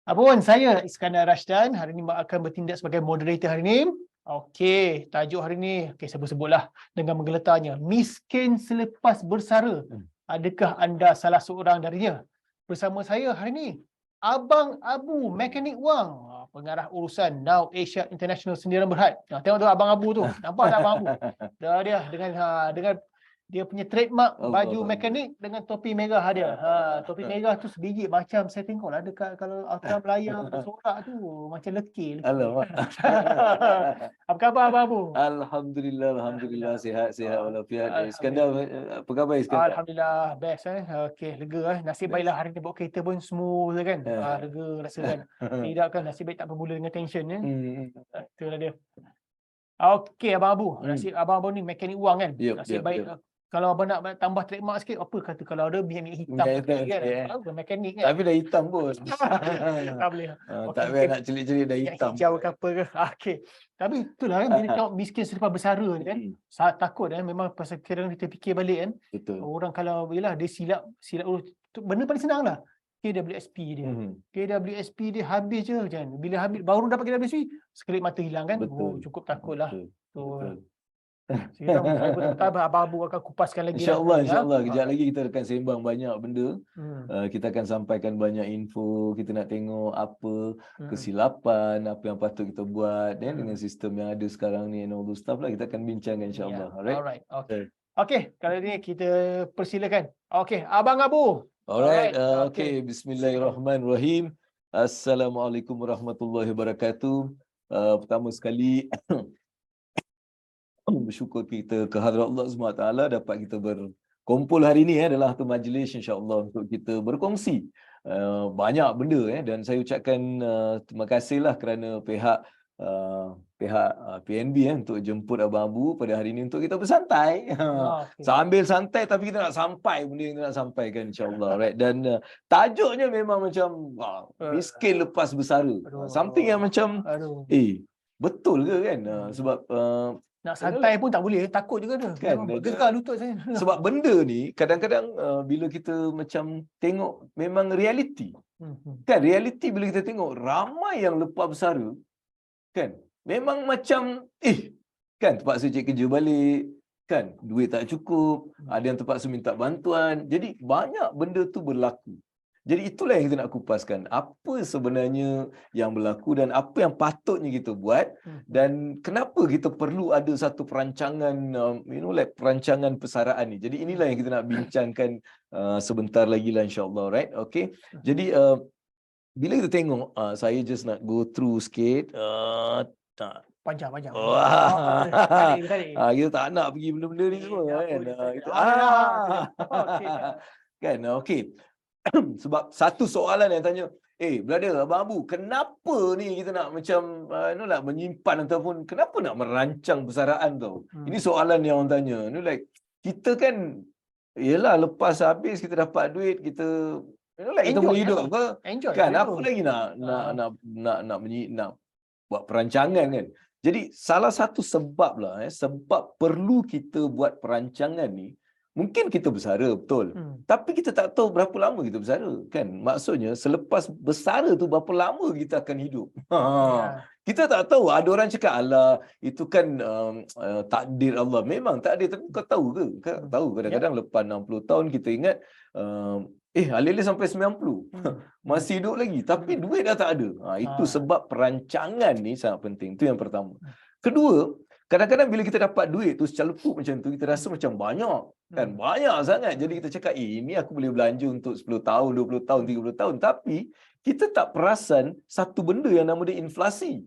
Abang, saya Iskandar Rashdan. Hari ini akan bertindak sebagai moderator hari ini. Okey, tajuk hari ini, saya sebut-sebutlah dengan menggeletarnya. Miskin selepas bersara. Adakah anda salah seorang darinya? Bersama saya hari ini, Abang Abu, mekanik wang. Pengarah urusan Now Asia International Sendirian Berhad. Tengok tu Abang Abu tu. Nampak tak Abang Abu? Dia dengan dia punya trademark baju Allah. mekanik dengan topi merah dia. Topi merah tu sebiji macam saya tengoklah dekat kalau Ultra Melaya bersorak tu macam lekir. Alamak. Apa khabar Abang Abu? Alhamdulillah sihat walafiat. Iskandar, apa khabar Iskandar? Alhamdulillah best Okey, lega Nasib baiklah hari ni bawa kereta pun smooth kan. Lega rasa kan. Tidak kan nasib baik tak bermula dengan tension ya. Itulah dia. Okey Abang Abu, nasib Abang Abu ni mekanik wang kan. Nasib baik. Kalau abang nak tambah trademark sikit, apa kata kalau ada minyak hitam sikit kan? Baru mekanik kan? Tapi dah hitam pun. Tak boleh. Tak payah nak celik-celik dah Minyak hitam. hijau ke apa ke. Okey. Tapi itulah kan, bila tengok miskin selepas bersara ni kan, saya takut memang pasal kadang kita fikir balik kan. Betul. Orang kalau yelah dia silap benda paling senang lah. KWSP dia. KWSP dia habis je kan. Bila habis baru dapat KWSP, sekelip mata hilang kan. Betul. Cukup takutlah. Betul. Saya betul-betul Abang Abu akan kupaskan lagi. InsyaAllah. Kejap lagi kita akan sembang banyak benda. Kita akan sampaikan banyak info. Kita nak tengok apa kesilapan, apa yang patut kita buat dengan sistem yang ada sekarang ni and all those stuff lah. Kita akan bincangkan insyaAllah. Alright. Okay. Kali ni kita persilakan. Okay, Abang Abu. Alright. Okay. Bismillahirrahmanirrahim. Assalamualaikum warahmatullahi wabarakatuh. Pertama sekali bersyukur kita ke hadrat Allah SWT dapat kita berkumpul hari ini dalam satu majlis insya-Allah untuk kita berkongsi banyak benda dan saya ucapkan terima kasihlah kerana pihak PNB untuk jemput Abang Abu pada hari ini untuk kita bersantai. Sambil santai tapi kita nak sampai benda yang kita nak sampaikan insya-Allah. Right? Dan tajuknya memang macam miskin lepas bersara. Something yang macam betul ke kan? Sebab nak santai pun tak boleh, takut juga tu. Kan, gegar lutut saya. Sebab benda ni kadang-kadang bila kita macam tengok memang realiti. Kan realiti bila kita tengok ramai yang lepas bersara kan memang macam kan terpaksa cari kerja balik kan, duit tak cukup, ada yang terpaksa minta bantuan. Jadi banyak benda tu berlaku. Jadi itulah yang kita nak kupaskan. Apa sebenarnya yang berlaku dan apa yang patutnya kita buat dan kenapa kita perlu ada satu perancangan perancangan persaraan ni. Jadi inilah yang kita nak bincangkan sebentar lagi lah insya-Allah, right? Okay. Jadi bila kita tengok saya just nak go through sikit panjang. Kita tak nak pergi benda-benda ni semua kan. Kan okey. Sebab satu soalan yang tanya, brother, Abang Abu, kenapa ni kita nak macam nak menyimpan ataupun kenapa nak merancang persaraan tau? Ini soalan yang orang tanya. Kita kan yelah lepas habis kita dapat duit, kita kita boleh hidup apa? Kan apa lagi nak buat perancangan kan? Jadi salah satu sebab lah sebab perlu kita buat perancangan ni. Mungkin kita bersara, betul. Tapi kita tak tahu berapa lama kita bersara. Kan? Maksudnya, selepas bersara tu, berapa lama kita akan hidup. Kita tak tahu. Ada orang cakap, alah, itu kan takdir Allah. Memang takdir. Tapi kau tahu ke? Kau tahu kadang-kadang lepas 60 tahun kita ingat, alih-alih sampai 90. Masih hidup lagi. Tapi duit dah tak ada. Itu sebab perancangan ni sangat penting. Itu yang pertama. Kedua, kadang-kadang bila kita dapat duit tu secara lepuk macam tu, kita rasa macam banyak. Kan? Banyak sangat. Jadi kita cakap, ini aku boleh belanja untuk 10 tahun, 20 tahun, 30 tahun. Tapi, kita tak perasan satu benda yang nama dia inflasi.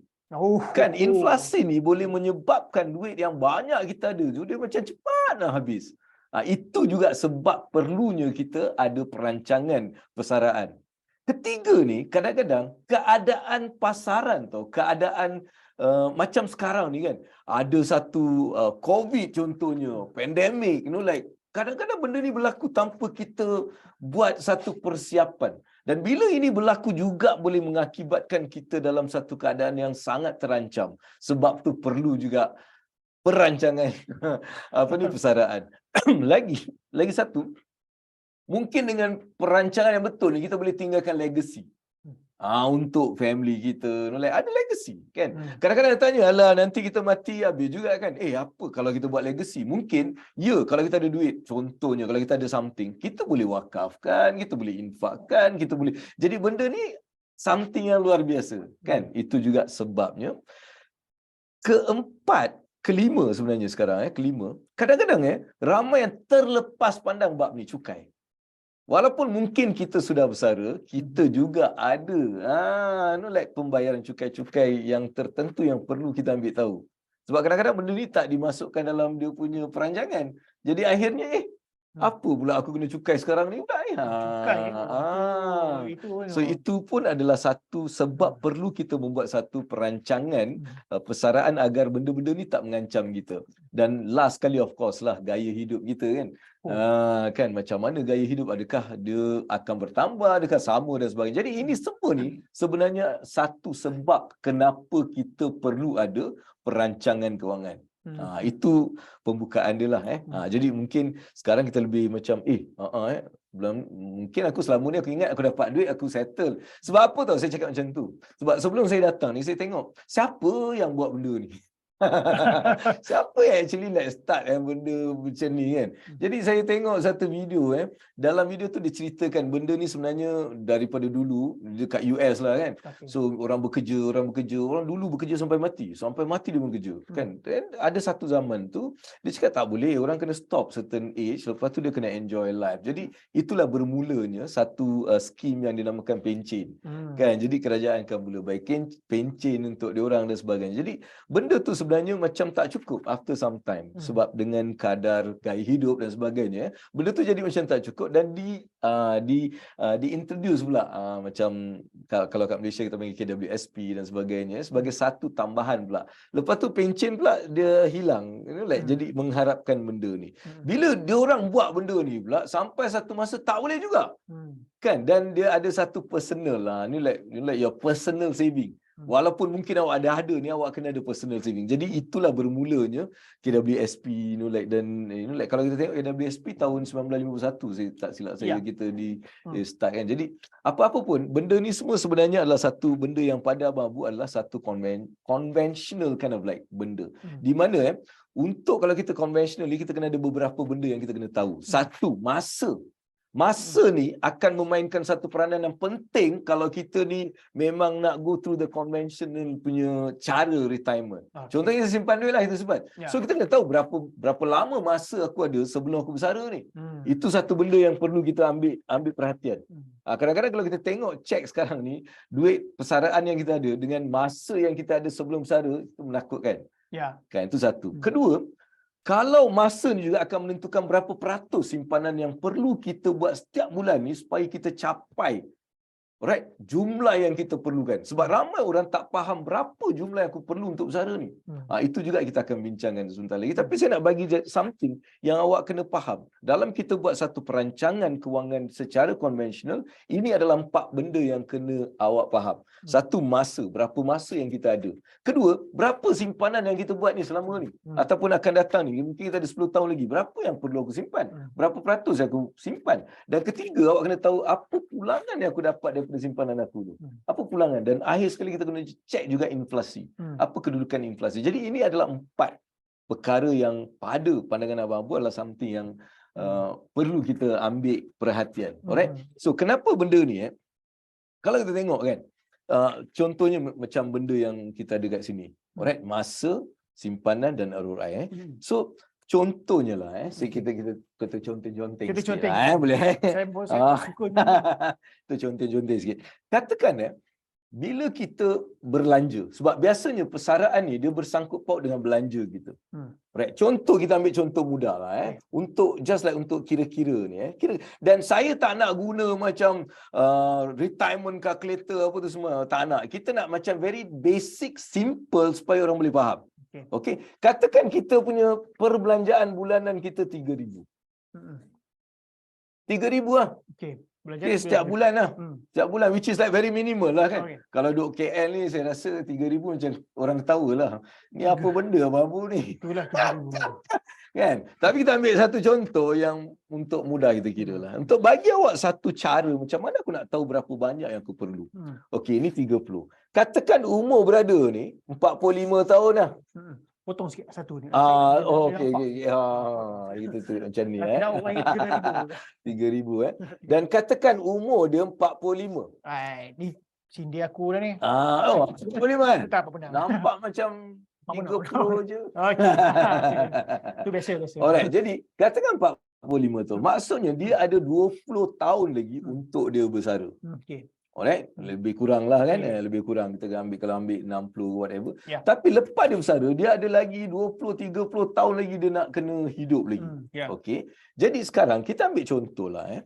Kan? Inflasi ni boleh menyebabkan duit yang banyak kita ada tu, dia macam cepat nak habis. Itu juga sebab perlunya kita ada perancangan persaraan. Ketiga ni, kadang-kadang keadaan pasaran tau, keadaan macam sekarang ni kan, ada satu COVID contohnya, pandemik, kadang-kadang benda ni berlaku tanpa kita buat satu persiapan. Dan bila ini berlaku juga boleh mengakibatkan kita dalam satu keadaan yang sangat terancam. Sebab tu perlu juga perancangan persaraan. Lagi satu, mungkin dengan perancangan yang betul ni kita boleh tinggalkan legacy. Untuk family kita, like ada legacy kan. Hmm. Kadang-kadang tanya, alah nanti kita mati habis juga kan. Apa kalau kita buat legacy? Mungkin kalau kita ada duit, contohnya kalau kita ada something, kita boleh wakafkan, kita boleh infakkan, kita boleh. Jadi benda ni something yang luar biasa kan. Itu juga sebabnya. Kelima sebenarnya sekarang kelima. Kadang-kadang ramai yang terlepas pandang bab ni cukai. Walaupun mungkin kita sudah bersara, kita juga ada like pembayaran cukai-cukai yang tertentu yang perlu kita ambil tahu. Sebab kadang-kadang benda ni tak dimasukkan dalam dia punya perancangan. Jadi akhirnya apa pula aku kena cukai sekarang ni pula Cukai So itu pun adalah satu sebab perlu kita membuat satu perancangan persaraan agar benda-benda ni tak mengancam kita. Dan last kali of course lah gaya hidup kita kan. Kan macam mana gaya hidup, adakah dia akan bertambah, adakah sama dan sebagainya. Jadi ini semua ni sebenarnya satu sebab kenapa kita perlu ada perancangan kewangan. Itu pembukaan dia lah jadi mungkin sekarang kita lebih macam mungkin aku selama ni aku ingat aku dapat duit, aku settle. Sebab apa tahu saya cakap macam tu? Sebab sebelum saya datang ni saya tengok siapa yang buat benda ni. Siapa yang actually like start benda macam ni kan. Jadi saya tengok satu video dalam video tu diceritakan benda ni sebenarnya daripada dulu dekat US lah kan. So orang bekerja, orang dulu bekerja sampai mati dia bekerja kan. Dan ada satu zaman tu dia cakap tak boleh, orang kena stop certain age, lepas tu dia kena enjoy life. Jadi itulah bermulanya satu skim yang dinamakan pencen kan. Jadi kerajaan akan mula bagi pencen untuk diorang dan sebagainya. Jadi benda tu sebenarnya macam tak cukup after some time sebab dengan kadar gaya hidup dan sebagainya benda tu jadi macam tak cukup dan di-introduce pula macam kalau kat Malaysia kita panggil KWSP dan sebagainya sebagai satu tambahan pula. Lepas tu pencen pula dia hilang jadi mengharapkan benda ni. Bila diorang buat benda ni pula sampai satu masa tak boleh juga kan, dan dia ada satu personal lah ni like your personal saving. Walaupun mungkin awak ada ni, awak kena ada personal saving. Jadi itulah bermulanya KWSP dan like kalau kita tengok KWSP tahun 1951 saya tak silap saya kita di start kan. Jadi apa-apa pun benda ni semua sebenarnya adalah satu benda yang pada Abang Abu adalah satu conventional kind of like benda. Di mana untuk kalau kita conventional ni kita kena ada beberapa benda yang kita kena tahu. Satu, Masa ni akan memainkan satu peranan yang penting kalau kita ni memang nak go through the conventional punya cara retirement. Contohnya kita simpan duit lah, kita simpan. So kita kena tahu berapa lama masa aku ada sebelum aku bersara ni. Itu satu benda yang perlu kita ambil perhatian. Kadang-kadang kalau kita tengok cek sekarang ni, duit persaraan yang kita ada dengan masa yang kita ada sebelum bersara, itu menakutkan. Kan, itu satu. Kedua, kalau masa ni juga akan menentukan berapa peratus simpanan yang perlu kita buat setiap bulan ni supaya kita capai jumlah yang kita perlukan. Sebab ramai orang tak faham berapa jumlah yang aku perlu untuk bersara ni. Itu juga kita akan bincangkan sebentar lagi. Tapi saya nak bagi something yang awak kena faham. Dalam kita buat satu perancangan kewangan secara konvensional, ini adalah 4 benda yang kena awak faham. Satu, masa. Berapa masa yang kita ada. Kedua, berapa simpanan yang kita buat ni selama ni. Ataupun akan datang ni. Mungkin kita ada 10 tahun lagi. Berapa yang perlu aku simpan? Berapa peratus yang aku simpan? Dan ketiga, awak kena tahu apa pulangan yang aku dapat daripada simpanan aku tu. Apa pulangan? Dan akhir sekali kita kena cek juga inflasi. Apa kedudukan inflasi? Jadi ini adalah 4 perkara yang pada pandangan Abang Abu adalah something yang perlu kita ambil perhatian. Alright? So kenapa benda ni kalau kita tengok kan, contohnya macam benda yang kita ada kat sini. Alright? Masa, simpanan dan ROI. So contohnya lah kita contoh-contoh sikit. Boleh Saya suka tu contoh-contoh sikit. Katakan bila kita belanja, sebab biasanya persaraan ni dia bersangkut paut dengan belanja kita. Contoh, kita ambil contoh mudah lah untuk just like untuk kira-kira ni dan saya tak nak guna macam retirement calculator apa tu semua, tak nak. Kita nak macam very basic, simple supaya orang boleh faham. Okey, katakan kita punya perbelanjaan bulanan kita 3,000. 3,000 lah. Okey. Okay, setiap bulan lah. Setiap bulan, which is like very minimal lah kan. Kalau duduk KL ni, saya rasa 3,000 macam orang ketawa lah. Ni apa benda Abang Abu ni? Itulah 3,000. Kan? Tapi kita ambil satu contoh yang untuk mudah kita kira lah. Untuk bagi awak satu cara macam mana aku nak tahu berapa banyak yang aku perlu. Okey, ini 30. Katakan umur brother ni 45 tahun lah. Potong sikit satu ni. Okey okey. Itu tu macam ni Tidak orang ingat 3,000. 3,000 Dan katakan umur dia 45. Ni sindir aku dah ni. 45 kan? Tak apa benar. Nampak macam 30 je. Okey. Itu biasa. Alright, jadi katakan 45 tahun. Maksudnya dia ada 20 tahun lagi untuk dia bersara. Okey. Alright, lebih kurang lah kan? Yeah. Lebih kurang kita ambil kalau ambil 60 whatever. Yeah. Tapi lepas dia bersara, dia ada lagi 20-30 tahun lagi dia nak kena hidup lagi. Yeah. Okey. Jadi sekarang kita ambil contohlah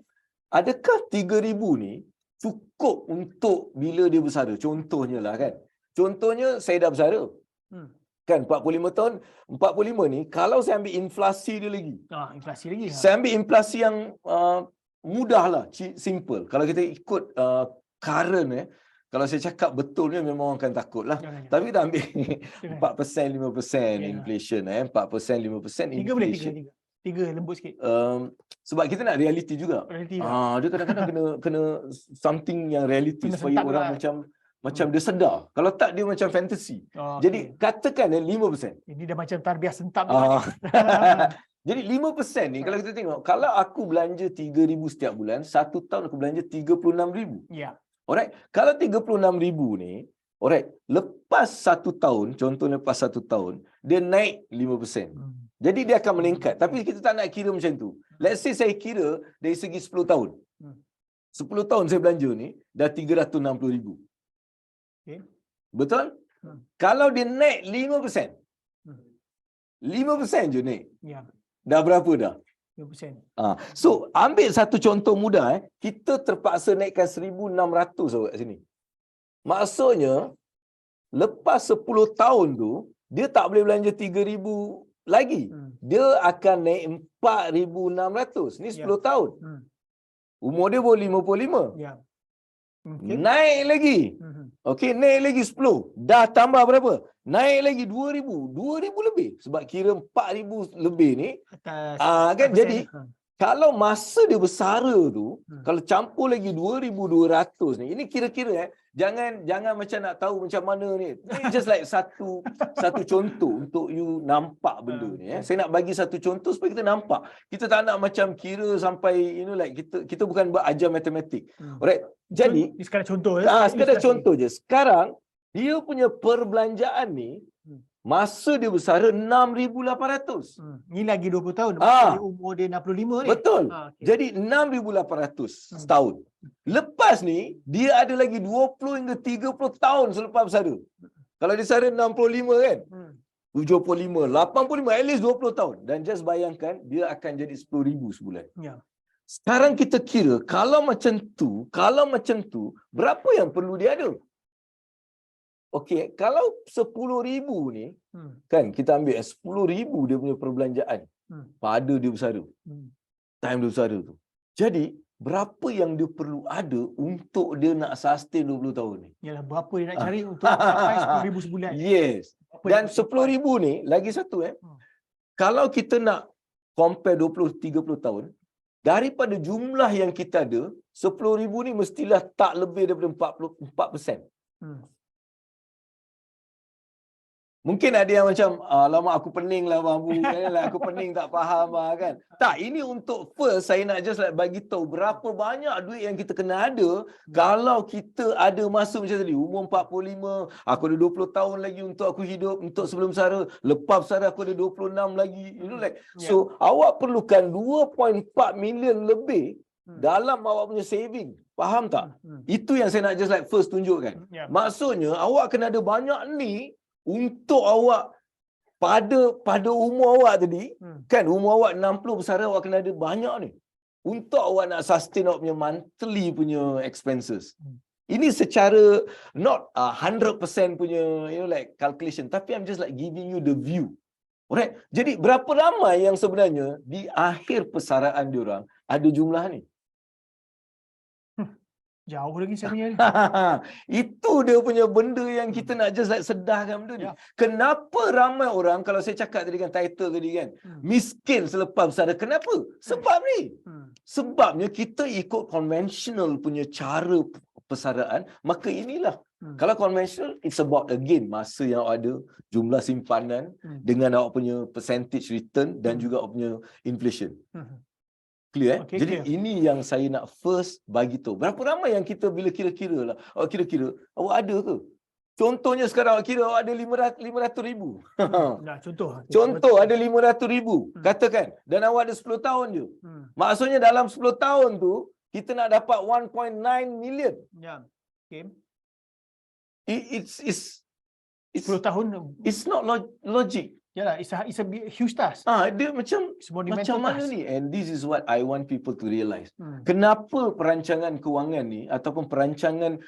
adakah 3,000 ni cukup untuk bila dia bersara? Contohnya lah kan. Contohnya saya dah bersara. Kan 45 tahun, 45 ni kalau saya ambil inflasi dia lagi. Inflasi lagi. Saya ambil inflasi yang mudah lah, simple. Kalau kita ikut current kalau saya cakap betulnya memang orang akan takut lah. Tapi kita ambil 4%, 5% inflation 4%, 5% inflation. 3 lembut sikit. Sebab kita nak reality juga. Dia kadang-kadang kena something yang reality supaya orang macam dia sedar. Kalau tak dia macam fantasy. Jadi katakan 5%. Ini dah macam tarbiyah sentam. Jadi 5% ni kalau kita tengok, kalau aku belanja 3,000 setiap bulan, 1 tahun aku belanja 36,000. Ya. Alright. Kalau 36,000 ni, alright, lepas 1 tahun, contohnya lepas 1 tahun, dia naik 5%. Jadi dia akan meningkat. Tapi kita tak nak kira macam tu. Let's say saya kira dari segi 10 tahun. 10 tahun saya belanja ni, dah 360,000. Okay. Betul? Kalau dia naik 5%. 5% je naik. Ya. Dah berapa dah? 5%. So, ambil satu contoh mudah. Kita terpaksa naikkan 1,600 awak sini. Maksudnya, lepas 10 tahun tu, dia tak boleh belanja 3,000 lagi. Dia akan naik 4,600. Ni 10 tahun. Umur dia baru 55. Ya. Naik lagi. Okey, naik lagi 10. Dah tambah berapa? Naik lagi 2,000. 2,000 lebih. Sebab kira 4,000 lebih ni. Kan jadi, kalau masa dia bersara tu, kalau campur lagi 2,200 ni, ini kira-kira jangan macam nak tahu macam mana ni. Ini just like satu contoh untuk you nampak benda ni. Saya nak bagi satu contoh supaya kita nampak. Kita tak nak macam kira sampai like kita bukan berajar matematik. Alright. Jadi ini sekadar contoh sekadar contoh je. Sekarang dia punya perbelanjaan ni masa dia bersara 6,800. Ni lagi 20 tahun. Maksudnya umur dia 65 ni. Betul. Okay. Jadi 6,800 setahun. Lepas ni dia ada lagi 20 hingga 30 tahun selepas bersara. Kalau dia bersara 65 kan? 75, 85, at least 20 tahun. Dan just bayangkan dia akan jadi 10,000 sebulan. Ya. Sekarang kita kira kalau macam tu, berapa yang perlu dia ada? Okey, kalau 10,000 ni, kan kita ambil 10,000 dia punya perbelanjaan pada dia bersara. Time dia bersara tu. Jadi, berapa yang dia perlu ada untuk dia nak sustain 20 tahun ni? Yalah, berapa dia nak cari untuk sampai 10,000 sebulan? Yes. Dan 10,000 ni, lagi satu kalau kita nak compare 20-30 tahun, daripada jumlah yang kita ada, 10,000 ni mestilah tak lebih daripada 44%. Mungkin ada yang macam, lama aku pening lah Abang Abu, aku pening tak faham kan. Tak, ini untuk first saya nak just bagi tahu berapa banyak duit yang kita kena ada kalau kita ada masa macam tadi, umur 45, aku ada 20 tahun lagi untuk aku hidup, untuk sebelum bersara, lepas bersara aku ada 26 lagi, So, awak perlukan 2.4 million lebih dalam awak punya saving. Faham tak? Itu yang saya nak just first tunjukkan. Maksudnya, awak kena ada banyak ni untuk awak pada umur awak tadi, kan umur awak 60 bersara, awak kena ada banyak ni untuk awak nak sustain awak punya monthly punya expenses. Ini secara not 100% punya calculation, tapi I'm just giving you the view. Alright. Jadi berapa ramai yang sebenarnya di akhir persaraan diorang ada jumlah ni? Jauh lagi saya punya ni. Itu dia punya benda yang kita nak just like sedahkan benda ni. Ya. Kenapa ramai orang, kalau saya cakap tadi kan, title tadi kan, miskin selepas bersara. Kenapa? Sebab ni. Sebabnya kita ikut konvensional punya cara persaraan, maka inilah. Kalau konvensional, it's about again masa yang awak ada, jumlah simpanan dengan awak punya percentage return dan juga awak punya inflation. Clear Okay, Jadi clear. ini yang saya nak first bagi tahu. Berapa ramai yang kita bila kira-kira lah, awak kira-kira, awak ada ke? Contohnya sekarang awak kira awak ada 500 ribu. Nah, contoh. Contoh ada 500 ribu, katakan. Dan awak ada 10 tahun je. Maksudnya dalam 10 tahun tu, kita nak dapat 1.9 million. Ya. Okay. It's 10 tahun. It's not logic. Yalah, it's a huge task. Dia macam mana task. ni? And this is what I want people to realize. Kenapa perancangan kewangan ni ataupun perancangan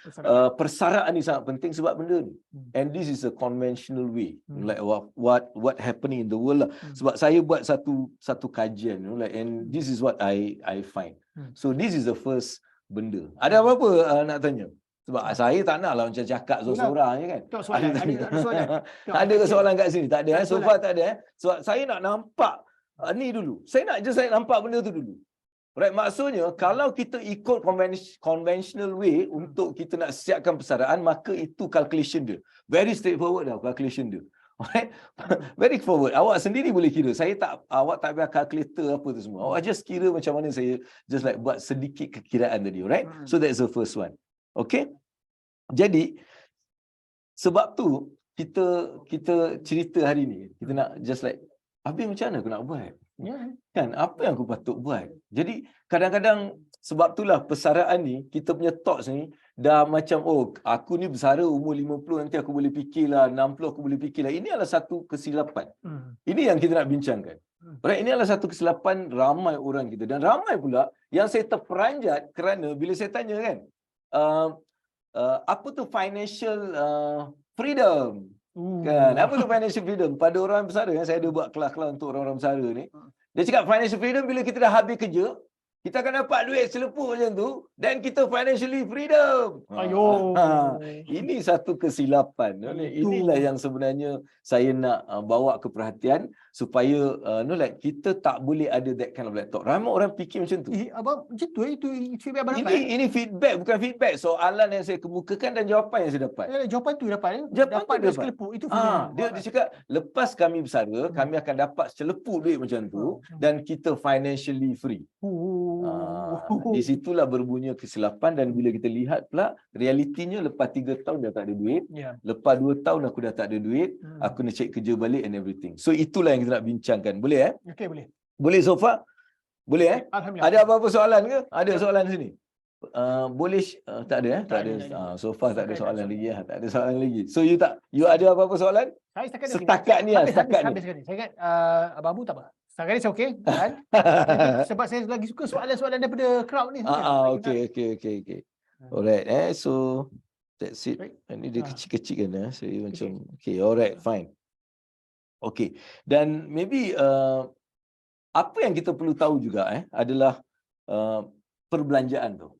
persaraan ni sangat penting sebab benda ni. And this is a conventional way. Like what happening in the world lah. Sebab saya buat satu kajian, and this is what I find. So this is the first benda. Ada apa-apa nak tanya? Sebab saya tak nak lah macam cakap seorang-seorang je kan. Tengok soalan. Ada soalan. Ada ke soalan kat sini? Tak ada. So far tak ada. Sebab saya nak nampak ni dulu. Saya nak nampak benda tu dulu. Right, maksudnya kalau kita ikut conventional way untuk kita nak siapkan persaraan, maka itu calculation dia. Very straightforward dah calculation dia. Alright? Very forward. Awak sendiri boleh kira. Awak tak payah calculator apa tu semua. Awak just kira macam mana saya just like buat sedikit kekiraan tadi, right? So that's the first one. Okay, jadi sebab tu kita cerita hari ni, kita nak just like, habis macam mana aku nak buat? Kan, apa yang aku patut buat? Jadi kadang-kadang sebab itulah persaraan ni, kita punya thoughts ni dah macam, aku ni bersara umur 50, nanti aku boleh fikirlah, 60 aku boleh fikirlah. Ini adalah satu kesilapan. Ini yang kita nak bincangkan. Right, ini adalah satu kesilapan ramai orang kita. Dan ramai pula yang saya terperanjat kerana bila saya tanya kan, apa tu financial freedom? Kan? Apa tu financial freedom? Pada orang bersara, saya ada buat kelas-kelas untuk orang-orang bersara ni. Dia cakap financial freedom bila kita dah habis kerja, kita akan dapat duit selepuk macam tu, dan kita financially freedom. Ini satu kesilapan. Inilah yang sebenarnya saya nak bawa ke perhatian supaya kita tak boleh ada that kind of thought. Ramai orang fikir macam tu. Abang, macam tu itu feedback abang dapat. Ini feedback, bukan feedback. Soalan yang saya kemukakan dan jawapan yang saya dapat. Jawapan tu dapat. Jawapan tu sekelepuk. Itu feedback. Dia cakap, lepas kami bersara, kami akan dapat selepuk duit macam tu, dan kita financially free. Di situlah berbunyi kesilapan. Dan bila kita lihat pula realitinya, lepas 3 tahun dah tak ada duit, lepas 2 tahun aku dah tak ada duit, aku nak cek kerja balik and everything. So itulah yang kita nak bincangkan. Boleh Okey, boleh. Boleh so far? Boleh Alhamdulillah. Ada apa-apa soalan ke? Ada soalan sini? Boleh tak ada tak ada. So far tak ada soalan lagi tak ada soalan lagi. So you ada apa-apa soalan? Saya setakat ni. Habis. Saya ingat Abang Abu tak apa. Setakat ni saya okey. Sebab saya lagi suka soalan-soalan daripada crowd ni. Okey. Alright, so that's it. Ini dia kecil-kecil kan saya macam okay, alright, fine. Okay. Dan maybe apa yang kita perlu tahu juga adalah perbelanjaan tu.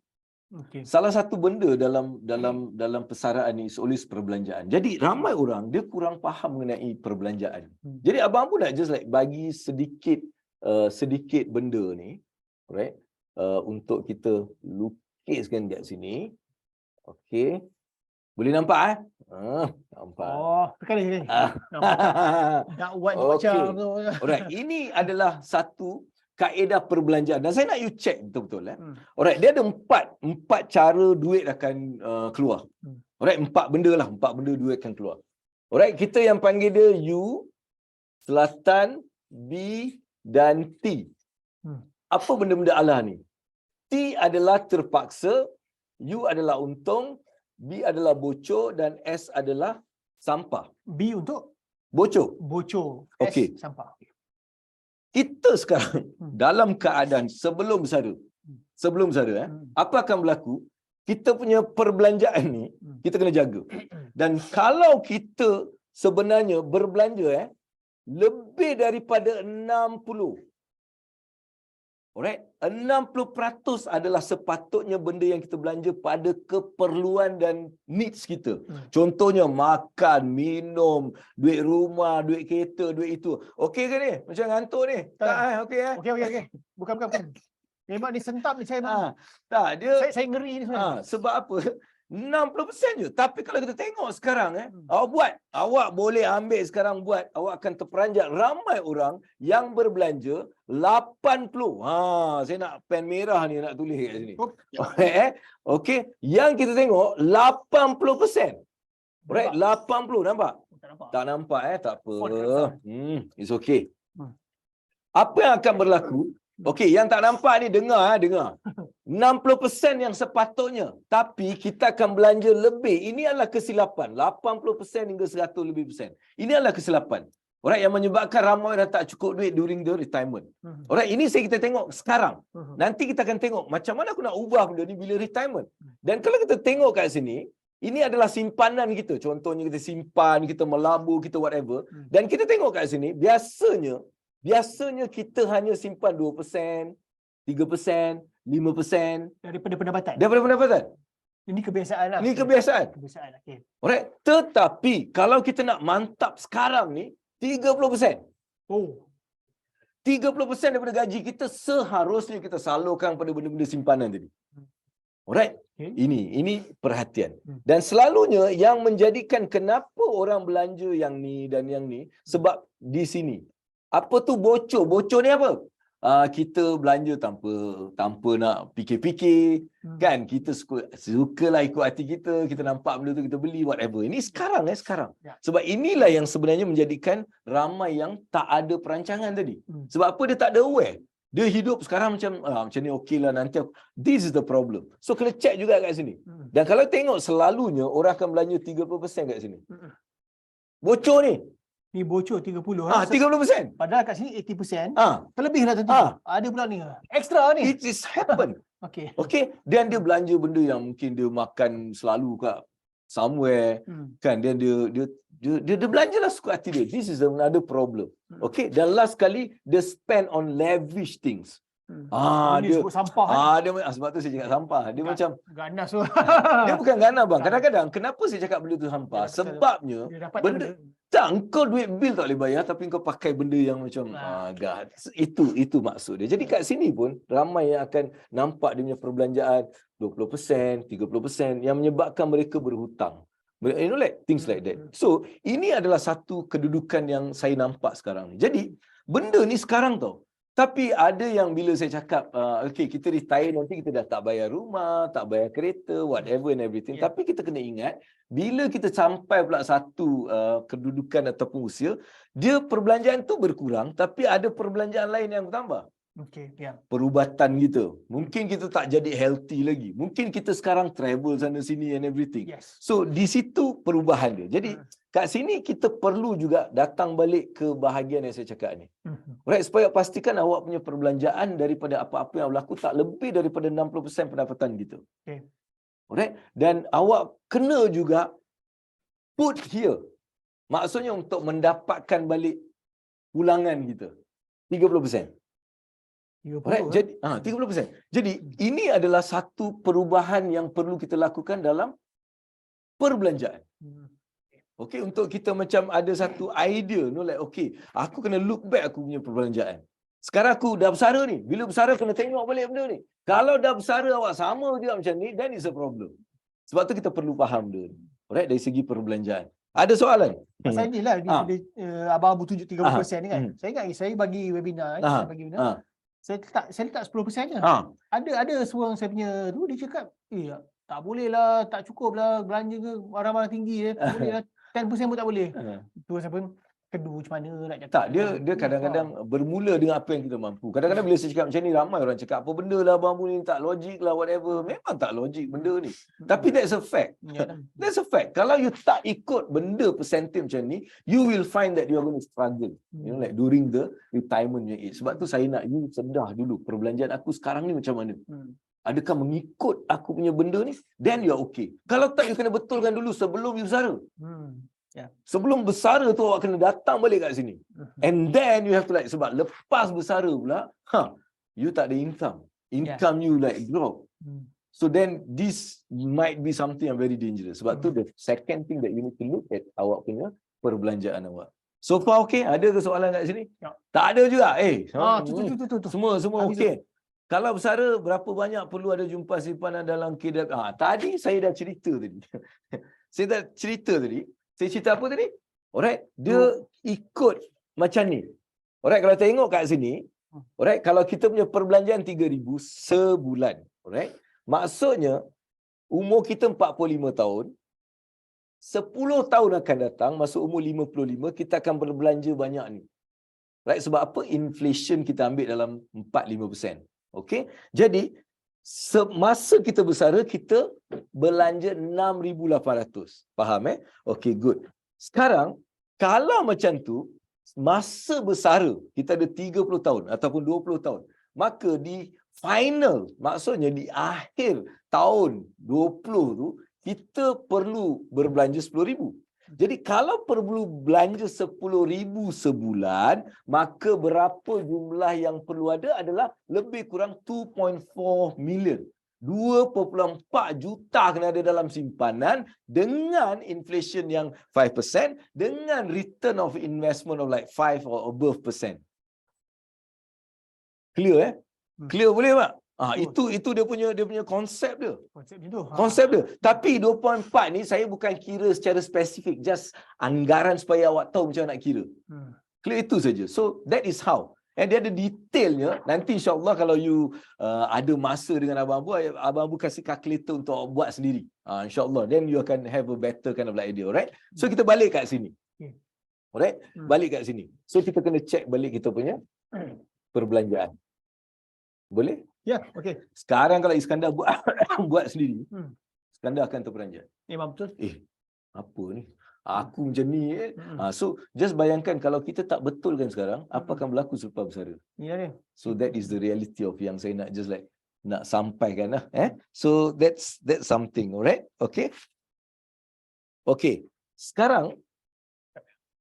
Okay. Salah satu benda dalam persaraan ni always perbelanjaan. Jadi ramai orang dia kurang faham mengenai perbelanjaan. Jadi abang pun nak just like bagi sedikit benda ni, right? Untuk kita lukiskan kat sini. Okey. Boleh nampak nampak. Tekan sini. Nak buat macam tu. Alright, ini adalah satu kaedah perbelanjaan dan saya nak you check betul-betul. Alright, dia ada empat cara duit akan keluar. Alright, empat benda duit akan keluar. Alright, kita yang panggil dia U, Selatan, B dan T. Apa benda-benda Allah ni? T adalah terpaksa, U adalah untung, B adalah bocor dan S adalah sampah. B untuk bocor. S sampah. Kita sekarang dalam keadaan sebelum bersara, apa akan berlaku? Kita punya perbelanjaan ni kita kena jaga. Dan kalau kita sebenarnya berbelanja lebih daripada 60 Alright, 60% adalah sepatutnya benda yang kita belanja pada keperluan dan needs kita. Contohnya makan, minum, duit rumah, duit kereta, duit itu. Okey ke ni? Macam ngantuk ni? Tak, okey eh? Okey. Bukan. Memang ni sentap ni saya memang. Tak, dia Saya ngeri ni sebenarnya. sebab apa? 60% je. Tapi kalau kita tengok sekarang awak boleh ambil sekarang buat, awak akan terperanjat ramai orang yang berbelanja 80. Saya nak pen merah ni nak tulis kat sini. Okey, yang kita tengok 80%. Right, 80, nampak? Tak nampak tak apa. It's okay. Apa yang akan berlaku? Okey, yang tak nampak ni dengar. 60% yang sepatutnya, tapi kita akan belanja lebih. Ini adalah kesilapan. 80% hingga 100 lebih persen. Ini adalah kesilapan. Alright, yang menyebabkan ramai orang tak cukup duit during the retirement. Alright, ini kita tengok sekarang. Nanti kita akan tengok macam mana aku nak ubah benda ni bila retirement. Dan kalau kita tengok kat sini, ini adalah simpanan kita. Contohnya kita simpan, kita melabur, kita whatever. Dan kita tengok kat sini, biasanya kita hanya simpan 2%, 3%, 5% Daripada pendapatan. daripada pendapatan. Ini kebiasaan lah. Ini kebiasaan. Okey. Alright. Tetapi kalau kita nak mantap sekarang ni 30%. 30% daripada gaji kita seharusnya kita salurkan pada benda-benda simpanan tadi. Alright. Okay. Ini perhatian. Dan selalunya yang menjadikan kenapa orang belanja yang ni dan yang ni sebab di sini. Apa tu bocor? Bocor ni apa? Kita belanja tanpa nak fikir-fikir, kan? Kita sukalah ikut hati kita, kita nampak benda tu kita beli whatever. Ini sekarang. Ya. Sebab inilah yang sebenarnya menjadikan ramai yang tak ada perancangan tadi. Sebab apa? Dia tak ada aware. Dia hidup sekarang macam ni okeylah nanti. This is the problem. So kena check juga kat sini. Dan kalau tengok selalunya orang akan belanja 30% kat sini. Bocor ni. Ni bocor 30. 30%. Padahal kat sini 80%. Terlebih lah tentu. Ada pula ni. Extra ni. It is happen. Okey. Dan dia belanja benda yang mungkin dia makan selalu kat somewhere, kan? Dan dia belanjalah suka hati dia. This is another problem. Okey, dan last kali dia spend on lavish things. Dia sebut sampah. Sebab tu saya cakap sampah. Dia macam ganas. dia bukan ganas bang. Kadang-kadang kenapa saya cakap benda tu sampah? Sebabnya benda kau duit bil tak boleh bayar tapi kau pakai benda yang macam itu maksud dia. Jadi kat sini pun ramai yang akan nampak dia punya perbelanjaan 20%, 30% yang menyebabkan mereka berhutang. You know, like things like that. So, ini adalah satu kedudukan yang saya nampak sekarang ni. Jadi, benda ni sekarang tau. Tapi ada yang bila saya cakap, okay, kita retire nanti kita dah tak bayar rumah, tak bayar kereta, whatever and everything. Tapi kita kena ingat, bila kita sampai pula satu kedudukan ataupun usia, dia perbelanjaan tu berkurang, tapi ada perbelanjaan lain yang bertambah. Perubatan kita. Mungkin kita tak jadi healthy lagi. Mungkin kita sekarang travel sana sini and everything. So, di situ perubahan dia. Jadi, kat sini kita perlu juga datang balik ke bahagian yang saya cakap ni. Right, supaya pastikan awak punya perbelanjaan daripada apa-apa yang berlaku tak lebih daripada 60% pendapatan kita. Alright? Dan awak kena juga put here. Maksudnya untuk mendapatkan balik pulangan kita. 30%. Alright, jadi 30%. Jadi ini adalah satu perubahan yang perlu kita lakukan dalam perbelanjaan. Okey, untuk kita macam ada satu idea, like okey, aku kena look back aku punya perbelanjaan. Sekarang aku dah bersara ni. Bila bersara kena tengok balik benda ni. Kalau dah bersara awak sama juga macam ni, then it's a problem. Sebab tu kita perlu faham dia. Alright, dari segi perbelanjaan. Ada soalan? Pasal inilah abang Abu tunjuk 30% ni kan. Saya ingat saya bagi webinar, saya letak 10% je. Ada seorang saya punya tu dia cakap, tak boleh lah, tak cukup lah belanja ke barang-barang tinggi tak boleh lah, 10% pun tak boleh. Tu saya pun kedu macam mana nak cakap. Tak, dia kadang-kadang bermula dengan apa yang kita mampu. Kadang-kadang bila saya cakap macam ni, ramai orang cakap apa benda lah abang ni tak logik lah whatever. Memang tak logik benda ni. Tapi that's a fact. That's a fact. Kalau you tak ikut benda persentage macam ni, you will find that you are going to struggle. You know, like during the retirement age. Sebab tu saya nak you sedah dulu perbelanjaan aku sekarang ni macam mana. Adakah mengikut aku punya benda ni? Then you are okay. Kalau tak, you kena betulkan dulu sebelum you bersara. Sebelum bersara tu awak kena datang balik kat sini. And then you have to sebab lepas bersara pula, you tak ada income you like drop. So then this might be something yang very dangerous. Sebab tu the second thing that you need to look at awak punya perbelanjaan awak. So far okay? Ada ke soalan kat sini? Ya. Tak ada juga. Tu. Semua Habis okey. Kalau bersara, berapa banyak perlu ada jumpa simpanan dalam KDAP? Tadi saya dah cerita tadi. Saya cerita apa tadi? Alright, dia ikut macam ni. Alright, kalau tengok kat sini, alright, kalau kita punya perbelanjaan 3,000 sebulan, alright, maksudnya umur kita 45 tahun, 10 tahun akan datang, masuk umur 55, kita akan berbelanja banyak ni. Right? Sebab apa? Inflation kita ambil dalam 4-5%. Okay? Jadi, semasa kita bersara, kita belanja 6,800. Faham Okay, good. Sekarang, kalau macam tu, masa bersara, kita ada 30 tahun ataupun 20 tahun, maka di final, maksudnya di akhir tahun 20 tu, kita perlu berbelanja 10,000. Jadi kalau perlu belanja 10,000 sebulan, maka berapa jumlah yang perlu ada adalah lebih kurang 2.4 million. 2.4 juta kena ada dalam simpanan dengan inflation yang 5%, dengan return of investment of like 5 or above percent. Clear Clear boleh tak? Itu dia punya konsep dia. Konsep dia. Tapi 2.4 ni saya bukan kira secara spesifik, just anggaran supaya awak tahu macam nak kira. Clear itu saja. So that is how. And dia ada detailnya. Nanti insya-Allah kalau you ada masa dengan abang Abu kasih calculator untuk awak buat sendiri. Insya-Allah, then you akan have a better kind of like idea, alright? So kita balik kat sini. Alright? Balik kat sini. So kita kena check balik kita punya perbelanjaan. Boleh? Ya, okey. Sekarang kalau Iskandar buat sendiri, Iskandar akan terperanjat. Memang betul. Apa ni? Aku macam ni. So just bayangkan kalau kita tak betulkan sekarang, apa akan berlaku selepas bersara? Ya dia. So that is the reality of yang saya nak just like nak sampaikan lah. So that's something, alright? Okay. Okay. Sekarang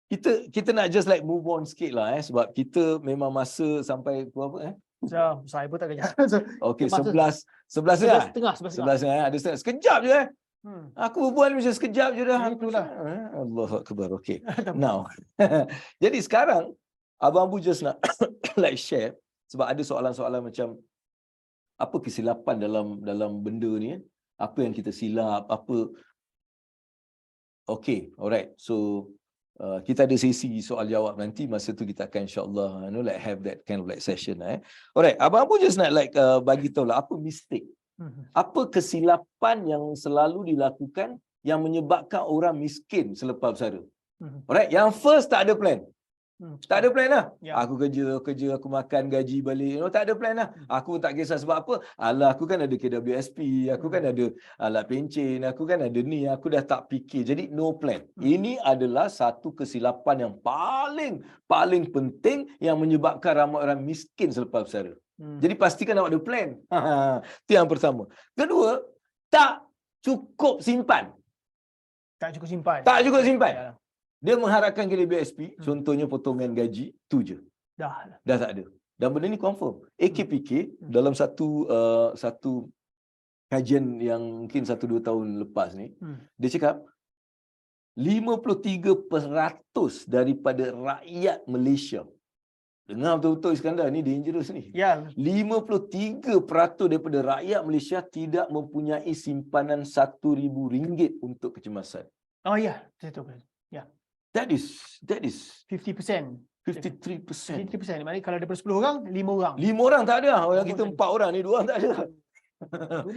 kita nak just like move on sikit lah sebab kita memang masa sampai apa Saya pun tak kerja. Okey, 11 setengah. ada setengah. Sekejap je Aku berbual macam sekejap je dah. Itulah. Allahu akbar. Okey. Now. Jadi sekarang Abang Abu just nak like share sebab ada soalan-soalan macam apa kesilapan dalam benda ni Apa yang kita silap, apa. Okey, alright. So kita ada sesi soal jawab nanti, masa tu kita akan insya-Allah like have that kind of like session Alright, Abang Abu just nak like bagi tahu lah apa mistake. Apa kesilapan yang selalu dilakukan yang menyebabkan orang miskin selepas bersara. Alright, yang first tak ada plan. Tak ada plan lah. Aku kerja, aku makan gaji balik. Tak ada plan lah. Aku tak kisah sebab apa. Alah, aku kan ada KWSP, aku kan ada alat pencen, aku kan ada ni, aku dah tak fikir. Jadi no plan. Ini adalah satu kesilapan yang paling penting yang menyebabkan ramai orang miskin selepas bersara. Jadi pastikan awak ada plan. Itu yang pertama. Kedua, tak cukup simpan. Tak cukup simpan. Dia mengharapkan KWSP, contohnya potongan gaji, tu je. Dah tak ada. Dan benda ni confirm. AKPK dalam satu kajian yang mungkin 1-2 tahun lepas ni, dia cakap 53% daripada rakyat Malaysia. Dengar betul-betul Iskandar, ni dangerous ni. 53% daripada rakyat Malaysia tidak mempunyai simpanan RM1,000 untuk kecemasan. Oh ya, betul. Ya. That is 50%. 53%. 53%. Maknanya kalau daripada 10 orang, 5 orang. 5 orang tak ada. Orang kita 4 orang ni, 2 orang tak ada. 2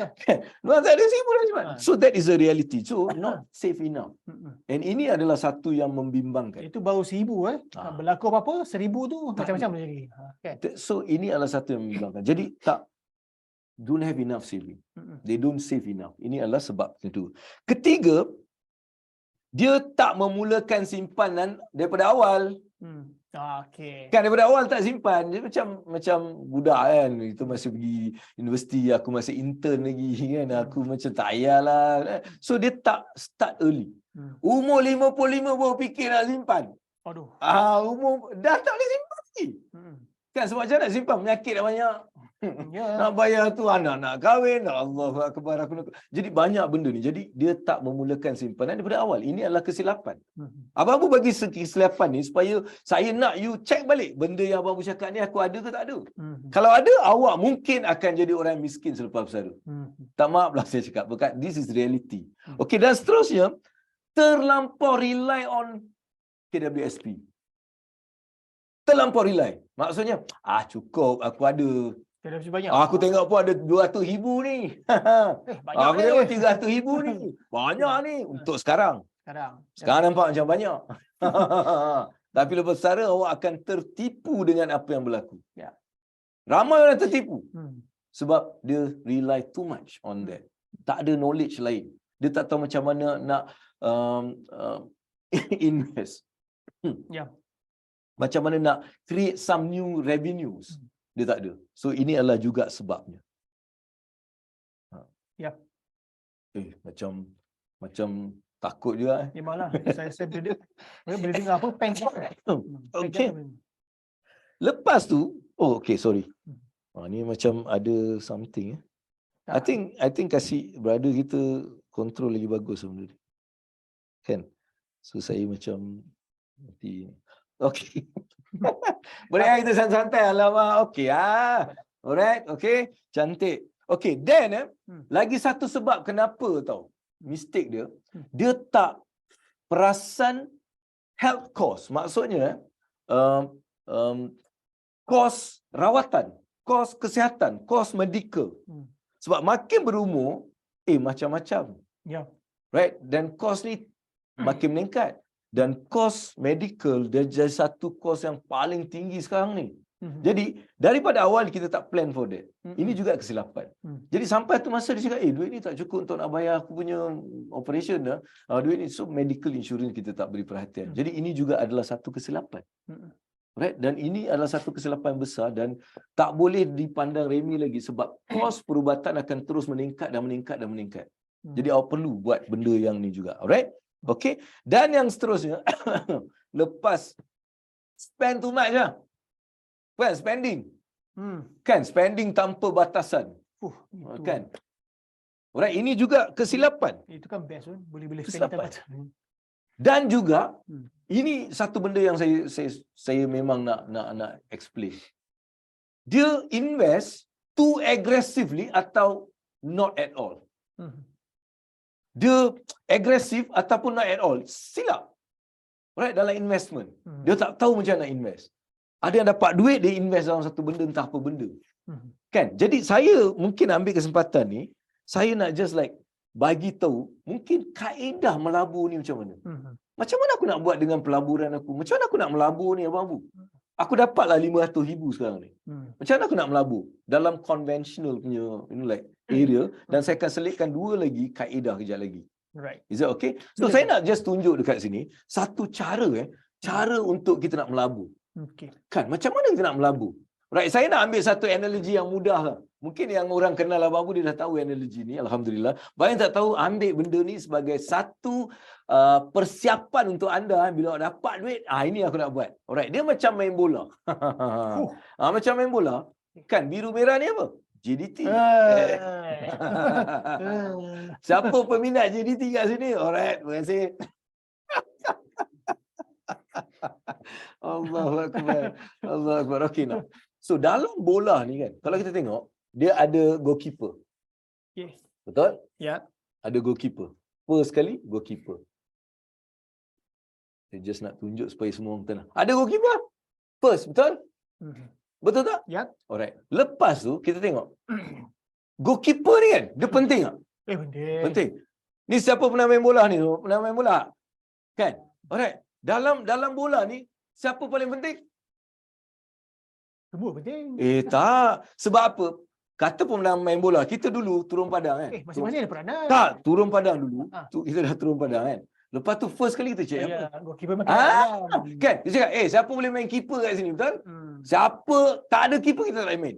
orang tak ada, 1,000 orang cuma. So that is the reality. So not safe enough. And ini adalah satu yang membimbangkan. Itu baru 1,000 Berlaku apa-apa, 1,000 tu macam-macam jadi. So ini adalah satu yang membimbangkan. Jadi don't have enough saving. They don't save enough. Ini adalah sebab kedua. Ketiga, dia tak memulakan simpanan daripada awal. Kan daripada awal tak simpan. Dia macam budak kan. Kita masih pergi universiti, aku masih intern lagi kan. Aku macam tak payahlah. So dia tak start early. Umur 55 baru fikir nak simpan. Aduh. Umur dah tak boleh simpan lagi. Kan sebab macam nak simpan penyakit dah banyak. Ya. Nak bayar tu anak nak kahwin, Allahu akbar aku nak. Jadi banyak benda ni. Jadi dia tak memulakan simpanan daripada awal. Ini adalah kesilapan. Abang-abang bagi kesilapan ni supaya saya nak you check balik benda yang abang cakap ni aku ada ke tak ada. Kalau ada, awak mungkin akan jadi orang miskin selepas bersara. Tak maaflah saya cakap, because this is reality. Okey, dan seterusnya terlampau rely on KWSP. Terlampau rely. Maksudnya, cukup aku ada. Dah banyak. Aku tengok pun ada 200,000 ni. Banyak Aku ni. tengok 300,000 ni. Banyak ni untuk sekarang. Sekarang nampak macam banyak. Tapi lepas bersara awak akan tertipu dengan apa yang berlaku. Ya. Ramai orang tertipu. Sebab dia rely too much on that. Tak ada knowledge lain. Dia tak tahu macam mana nak invest. Ya. Macam mana nak create some new revenues. Dia tak ada. So ini adalah juga sebabnya. Ya. Macam takut juga. Memanglah. Saya boleh dengar apa peng. Okay. Lepas tu, okay, sorry. Ni macam ada something. I think kasih brother kita control lagi bagus benda ni. Kan? So saya macam nanti. Okay. Boleh kita santai-santai. Alamak. Okay. Alright. Okay. Cantik. Okay. Then lagi satu sebab kenapa tau mistake dia. Dia tak perasan health cost. Maksudnya kos rawatan, kos kesihatan, kos medical. Sebab makin berumur, macam-macam. Ya. Right? Dan kos ni makin meningkat. Dan kos medical dia jadi satu kos yang paling tinggi sekarang ni. Jadi daripada awal kita tak plan for that. Ini juga kesilapan. Jadi sampai tu masa dia cakap, duit ni tak cukup untuk nak bayar aku punya operation dah. Duit ni, so medical insurance kita tak beri perhatian. Jadi ini juga adalah satu kesilapan. Right? Dan ini adalah satu kesilapan besar dan tak boleh dipandang remeh lagi sebab kos perubatan akan terus meningkat dan meningkat dan meningkat. Jadi awak perlu buat benda yang ni juga. Alright? Okay? Dan yang seterusnya, lepas spend too much lah. Kan? Spending. Kan? Spending tanpa batasan. Kan? Alright? Ini juga kesilapan. Itu kan best kan? Boleh Kesilapan. spend. Dan juga, ini satu benda yang saya memang nak explain. Dia invest too aggressively atau not at all. Dia agresif ataupun not at all. Silap. Right? Dalam investment. Dia tak tahu macam nak invest. Ada yang dapat duit, dia invest dalam satu benda, entah apa benda. Kan? Jadi saya mungkin ambil kesempatan ni, saya nak just like bagi tahu mungkin kaedah melabur ni macam mana. Macam mana aku nak buat dengan pelaburan aku? Macam mana aku nak melabur ni abang-abang? Aku dapatlah 500,000 sekarang ni. Macam mana aku nak melabur dalam conventional punya area dan saya akan selitkan 2 lagi kaedah kejap lagi. Right. Is that okay? So saya nak just tunjuk dekat sini satu cara untuk kita nak melabur. Okay. Kan macam mana kita nak melabur? Right, saya nak ambil satu analogi yang mudah lah. Mungkin yang orang kenal abang-abang dia dah tahu analogi ni, alhamdulillah. Banyak tak tahu, ambil benda ni sebagai satu persiapan untuk anda bila dapat duit. Ini aku nak buat. Alright, dia macam main bola. Macam main bola. Kan biru merah ni apa? JDT. Siapa peminat JDT kat sini? Alright, terima kasih. Allahu akbar. Allahu akbar. Okey nak. So dalam bola ni kan, kalau kita tengok, dia ada goalkeeper. Yes. Betul? Ya. Ada goalkeeper. First sekali goalkeeper. Saya just nak tunjuk supaya semua orang tenang. Ada goalkeeper. First, betul? Betul tak? Ya. Alright. Lepas tu kita tengok. Goalkeeper ni kan, dia penting tak? Penting. Penting. Ni siapa pernah main bola ni? Pernah main bola? Kan? Alright. Dalam bola ni, siapa paling penting? Semua penting. Tak. Sebab apa? Kata pemain main bola, kita dulu turun padang kan? Masing-masing ada peranan. Tak, turun padang dulu. Kita dah turun padang kan? Lepas tu first kali kita check apa? Goalkeeper makin ayam. Kan? Dia cakap, siapa boleh main keeper kat sini, betul? Siapa tak ada keeper, kita tak boleh main.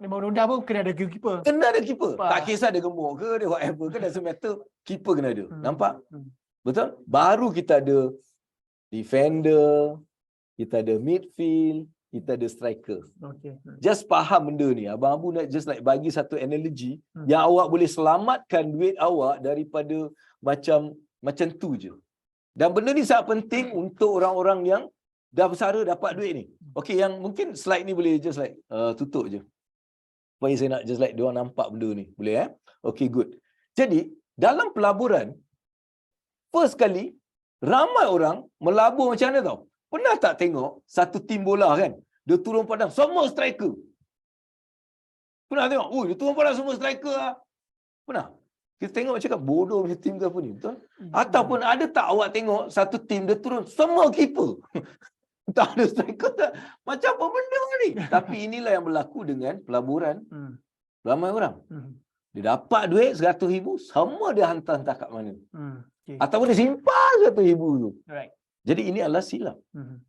Memang ronda pun kena ada goalkeeper. Kena ada keeper. Tak kisah dia gemuk ke, dia whatever ke, doesn't matter. Keeper kena ada. Nampak? Betul? Baru kita ada defender, kita ada midfield, kita ada striker. Okey. Just faham benda ni. Abang Abu nak just like bagi satu analogy yang awak boleh selamatkan duit awak daripada macam tu je. Dan benda ni sangat penting untuk orang-orang yang dah bersara dapat duit ni. Okey, yang mungkin slide ni boleh just like tutup je. Supaya saya nak just like diorang nampak benda ni. Boleh Okey, good. Jadi, dalam pelaburan, first kali, ramai orang melabur macam mana tau? Pernah tak tengok satu tim bola kan? Dia turun padang, semua striker. Pernah tengok? Dia turun padang semua striker lah. Pernah? Kita tengok cakap bodoh macam tim ke apa ni, betul? Ataupun ada tak awak tengok satu tim dia turun, semua keeper. Tak ada striker tak? Macam apa benda ni? Tapi inilah yang berlaku dengan pelaburan. Ramai orang. Dia dapat duit RM100,000, semua dia hantar-hantar kat mana. Okay. Ataupun dia simpan RM100,000 tu. Right. Jadi ini adalah silap.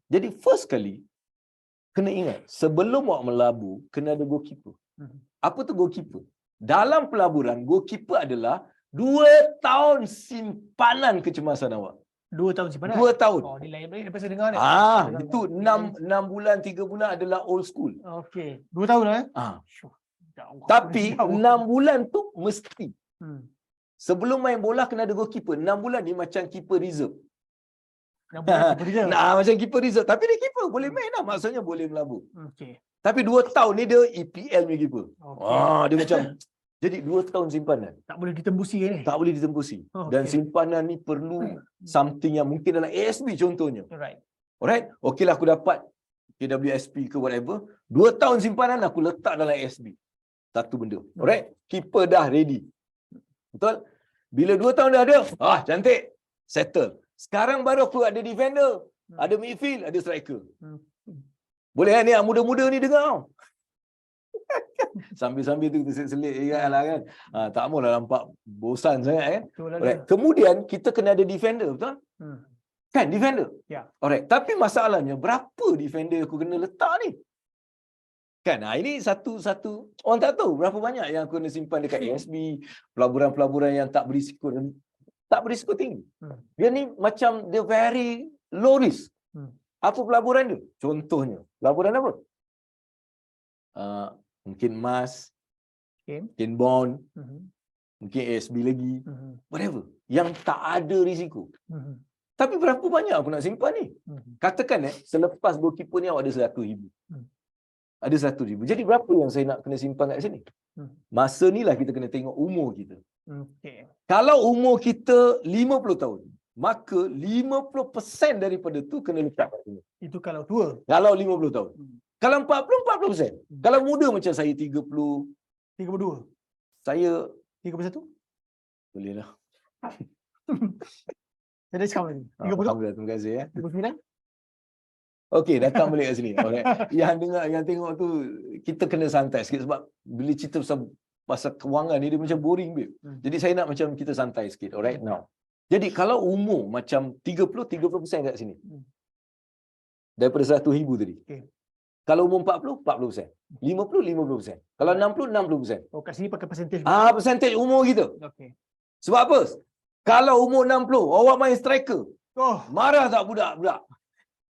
Jadi first kali, kena ingat, sebelum awak melabur, kena ada goalkeeper. Apa tu goalkeeper? Dalam pelaburan, goalkeeper adalah 2 tahun simpanan kecemasan awak. 2 tahun simpanan? 2 tahun. Oh, ni lain lepas saya dengar ni. Itu 6 bulan, 3 bulan adalah old school. Okey. 2 tahun lah Tapi 6 bulan tu mesti. Sebelum main bola kena ada goalkeeper. 6 bulan ni macam keeper reserve. Macam keeper reserve. Tapi dia keeper. Boleh main lah. Maksudnya boleh melabur. Okey. Tapi 2 tahun ni dia EPL punya keeper. Dia macam... Jadi 2 tahun simpanan. Tak boleh ditembusi kan ni? Tak boleh ditembusi. Dan simpanan ni perlu something yang mungkin dalam ASB contohnya. Alright? Okeylah aku dapat KWSP ke whatever. 2 tahun simpanan aku letak dalam ASB. Satu benda. Alright? Keeper dah ready. Betul? Bila 2 tahun dah ada, cantik. Settle. Sekarang baru aku ada defender, ada midfield, ada striker. Boleh kan ni yang muda-muda ni dengar tau. Sambil-sambil tu kita selit lah kan. Tak maulah nampak bosan sangat kan. Alright. Kemudian kita kena ada defender, betul? Kan defender? Ya. Alright. Tapi masalahnya berapa defender aku kena letak ni? Kan ini satu orang tak tahu berapa banyak yang aku kena simpan dekat ASB, pelaburan-pelaburan yang tak berisiko tinggi. Dia ni macam dia very low risk. Apa pelaburan dia? Contohnya, pelaburan apa? Mungkin emas, mungkin bond, mungkin ASB lagi, whatever. Yang tak ada risiko. Tapi berapa banyak aku nak simpan ni? Katakan selepas goalkeeper ni awak ada RM100,000. Ada RM100,000. Jadi berapa yang saya nak kena simpan kat sini? Masa ni lah kita kena tengok umur kita. Kalau umur kita 50 tahun, maka 50% daripada tu kena letak kat sini. Itu kalau tua. Kalau 50 tahun. Kalau 40%. Kalau muda macam saya 30. 32. Saya 31. boleh lah. Saya dah cakap lagi. 30. Alhamdulillah, terima kasih 39. Okey, datang balik kat sini. Okay. Yang dengar, yang tengok tu, kita kena santai sikit sebab bila cerita pasal kewangan ni dia macam boring, babe. Jadi saya nak macam kita santai sikit. Alright, now. Jadi kalau umur macam 30% kat sini. Daripada RM100,000 tadi. Okay. Kalau umur 40%. 50%. Kalau 60%. Oh, kat sini pakai percentage. Percentage umur kita. Okey. Sebab apa? Kalau umur 60, awak main striker. Marah tak budak-budak?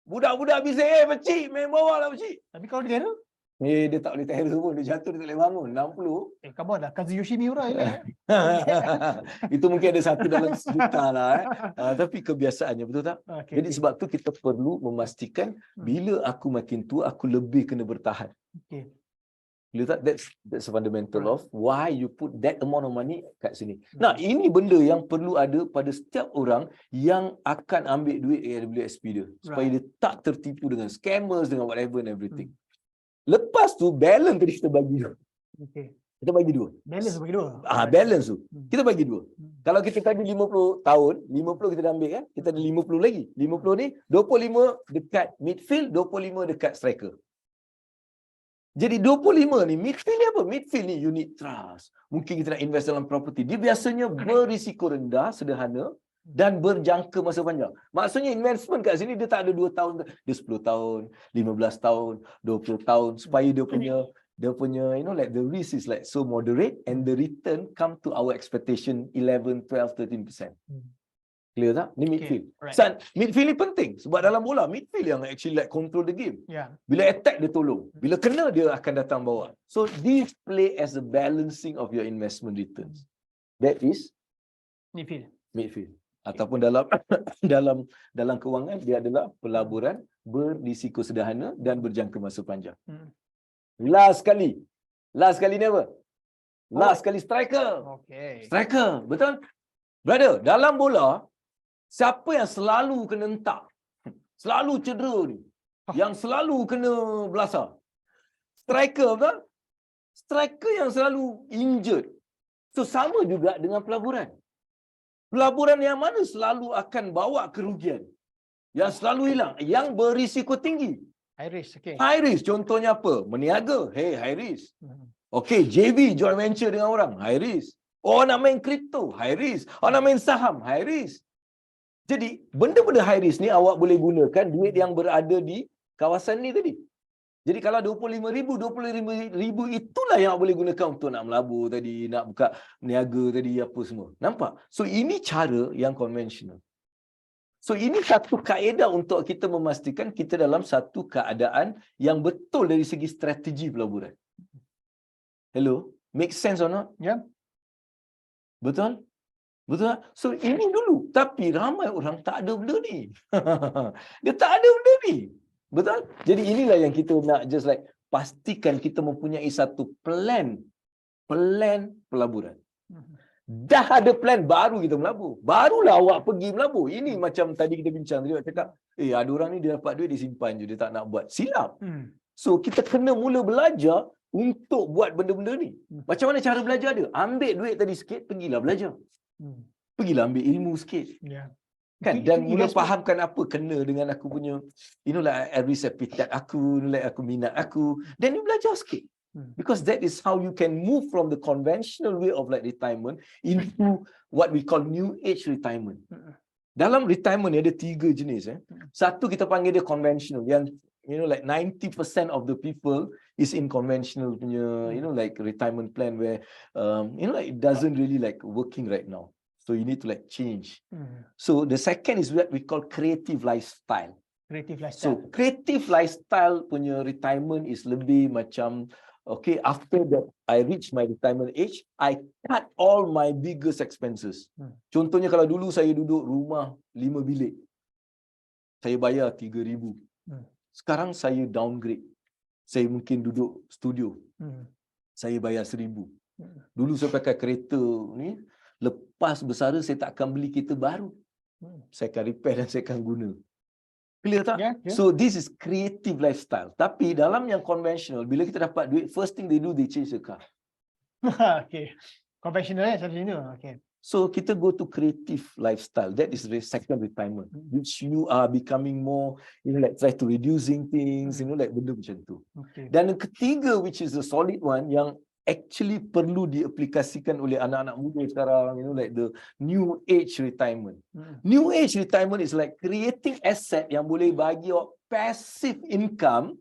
Budak-budak bisa, pecik, main bawah lah pecik. Tapi kalau dia terror? Dia tak boleh terror pun, dia jatuh, dia tak boleh bangun. 60. Come on lah, Kazuyoshi Miura. Itu mungkin ada 1 dalam 1,000,000 lah. Tapi kebiasaannya, betul tak? Okay, jadi sebab tu kita perlu memastikan bila aku makin tua, aku lebih kena bertahan. Okay. Betul tak? That's a fundamental of why you put that amount of money kat sini. Nah, ini benda yang perlu ada pada setiap orang yang akan ambil duit AWSP dia. Supaya dia tak tertipu dengan scammers, dengan whatever and everything. Lepas tu, balance tadi kita bagi 2. Okay. Kita bagi 2. Balance bagi 2? Balance tu. Kita bagi 2. Kalau kita tadi 50 tahun, 50 kita dah ambil kan? Kita ada 50 lagi. 50 ni, 25 dekat midfield, 25 dekat striker. Jadi 25 ni, midfield ni apa? Midfield ni unit trust. Mungkin kita nak invest dalam property. Dia biasanya berisiko rendah, sederhana dan berjangka masa panjang. Maksudnya investment kat sini dia tak ada 2 tahun, dia 10 tahun, 15 tahun, 20 tahun supaya dia punya you know like the risk is like so moderate and the return come to our expectation 11, 12, 13%. Clear tak? Ni Okay. midfield. Alright. Midfield ni penting sebab dalam bola midfield yang actually like control the game. Yeah. Bila attack dia tolong, bila kena dia akan datang bawa. So this play as a balancing of your investment returns. That is Midfield. midfield. Ataupun dalam dalam kewangan dia adalah pelaburan berisiko sederhana dan berjangka masa panjang. Last kali ni apa? Last kali striker. Okay. Striker, betul? Brother, dalam bola siapa yang selalu kena entak? Selalu cedera ni. Yang selalu kena belasah. Striker, betul? Striker yang selalu injured. So sama juga dengan pelaburan. Pelaburan yang mana selalu akan bawa kerugian? Yang selalu hilang, yang berisiko tinggi. High risk. Okay. High risk contohnya apa? Meniaga, high risk. Okay, JV, joint venture dengan orang, high risk. Orang nak main kripto, high risk. Orang nak main saham, high risk. Jadi, benda-benda high risk ni awak boleh gunakan duit yang berada di kawasan ni tadi. Jadi kalau 25,000 itulah yang awak boleh gunakan untuk nak melabur tadi, nak buka niaga tadi, apa semua. Nampak? So ini cara yang konvensional. So ini satu kaedah untuk kita memastikan kita dalam satu keadaan yang betul dari segi strategi pelaburan. Hello? Make sense or not? Yeah. Betul? Betul tak? So ini dulu. Tapi ramai orang tak ada benda ni. Dia tak ada benda ni. Betul? Jadi inilah yang kita nak just like pastikan kita mempunyai satu plan pelaburan. Dah ada plan baru kita melabur. Barulah awak pergi melabur. Ini macam tadi kita bincang tadi awak cakap, ada orang ni dia dapat duit dia simpan je, dia tak nak buat. Silap. So kita kena mula belajar untuk buat benda-benda ni. Macam mana cara belajar dia? Ambil duit tadi sikit, pergilah belajar. Pergilah ambil ilmu sikit. Yeah. Kan? Dan mula fahamkan apa kena dengan aku punya, like risk appetite aku, like aku minat aku. Dan you belajar sikit. Because that is how you can move from the conventional way of like retirement into what we call new age retirement. Dalam retirement ni ada 3 jenis. Satu kita panggil dia conventional, yang like 90% of the people is in conventional punya, like retirement plan where like it doesn't really like working right now. So you need to like change. So the second is what we call creative lifestyle. Creative So lifestyle. creative lifestyle punya retirement is lebih macam, okay, after that I reach my retirement age, I cut all my biggest expenses. Contohnya kalau dulu saya duduk rumah 5 bilik, saya bayar 3,000. Sekarang saya downgrade. Saya mungkin duduk studio. Saya bayar 1,000. Dulu saya pakai kereta ni, lepas bersara saya tak akan beli kereta baru. Saya akan repair dan saya akan guna. Clear tak? Yeah. So this is creative lifestyle. Tapi dalam yang conventional, bila kita dapat duit, first thing they do, they change the car. Okay. Conventional selalunya. Okay. So kita go to creative lifestyle. That is the second retirement, which you are becoming more, like try to reducing things, like benda macam tu. Okay. Dan yang ketiga, which is the solid one, yang actually perlu diaplikasikan oleh anak-anak muda sekarang, like the new age retirement. New age retirement is like creating asset yang boleh bagi awak passive income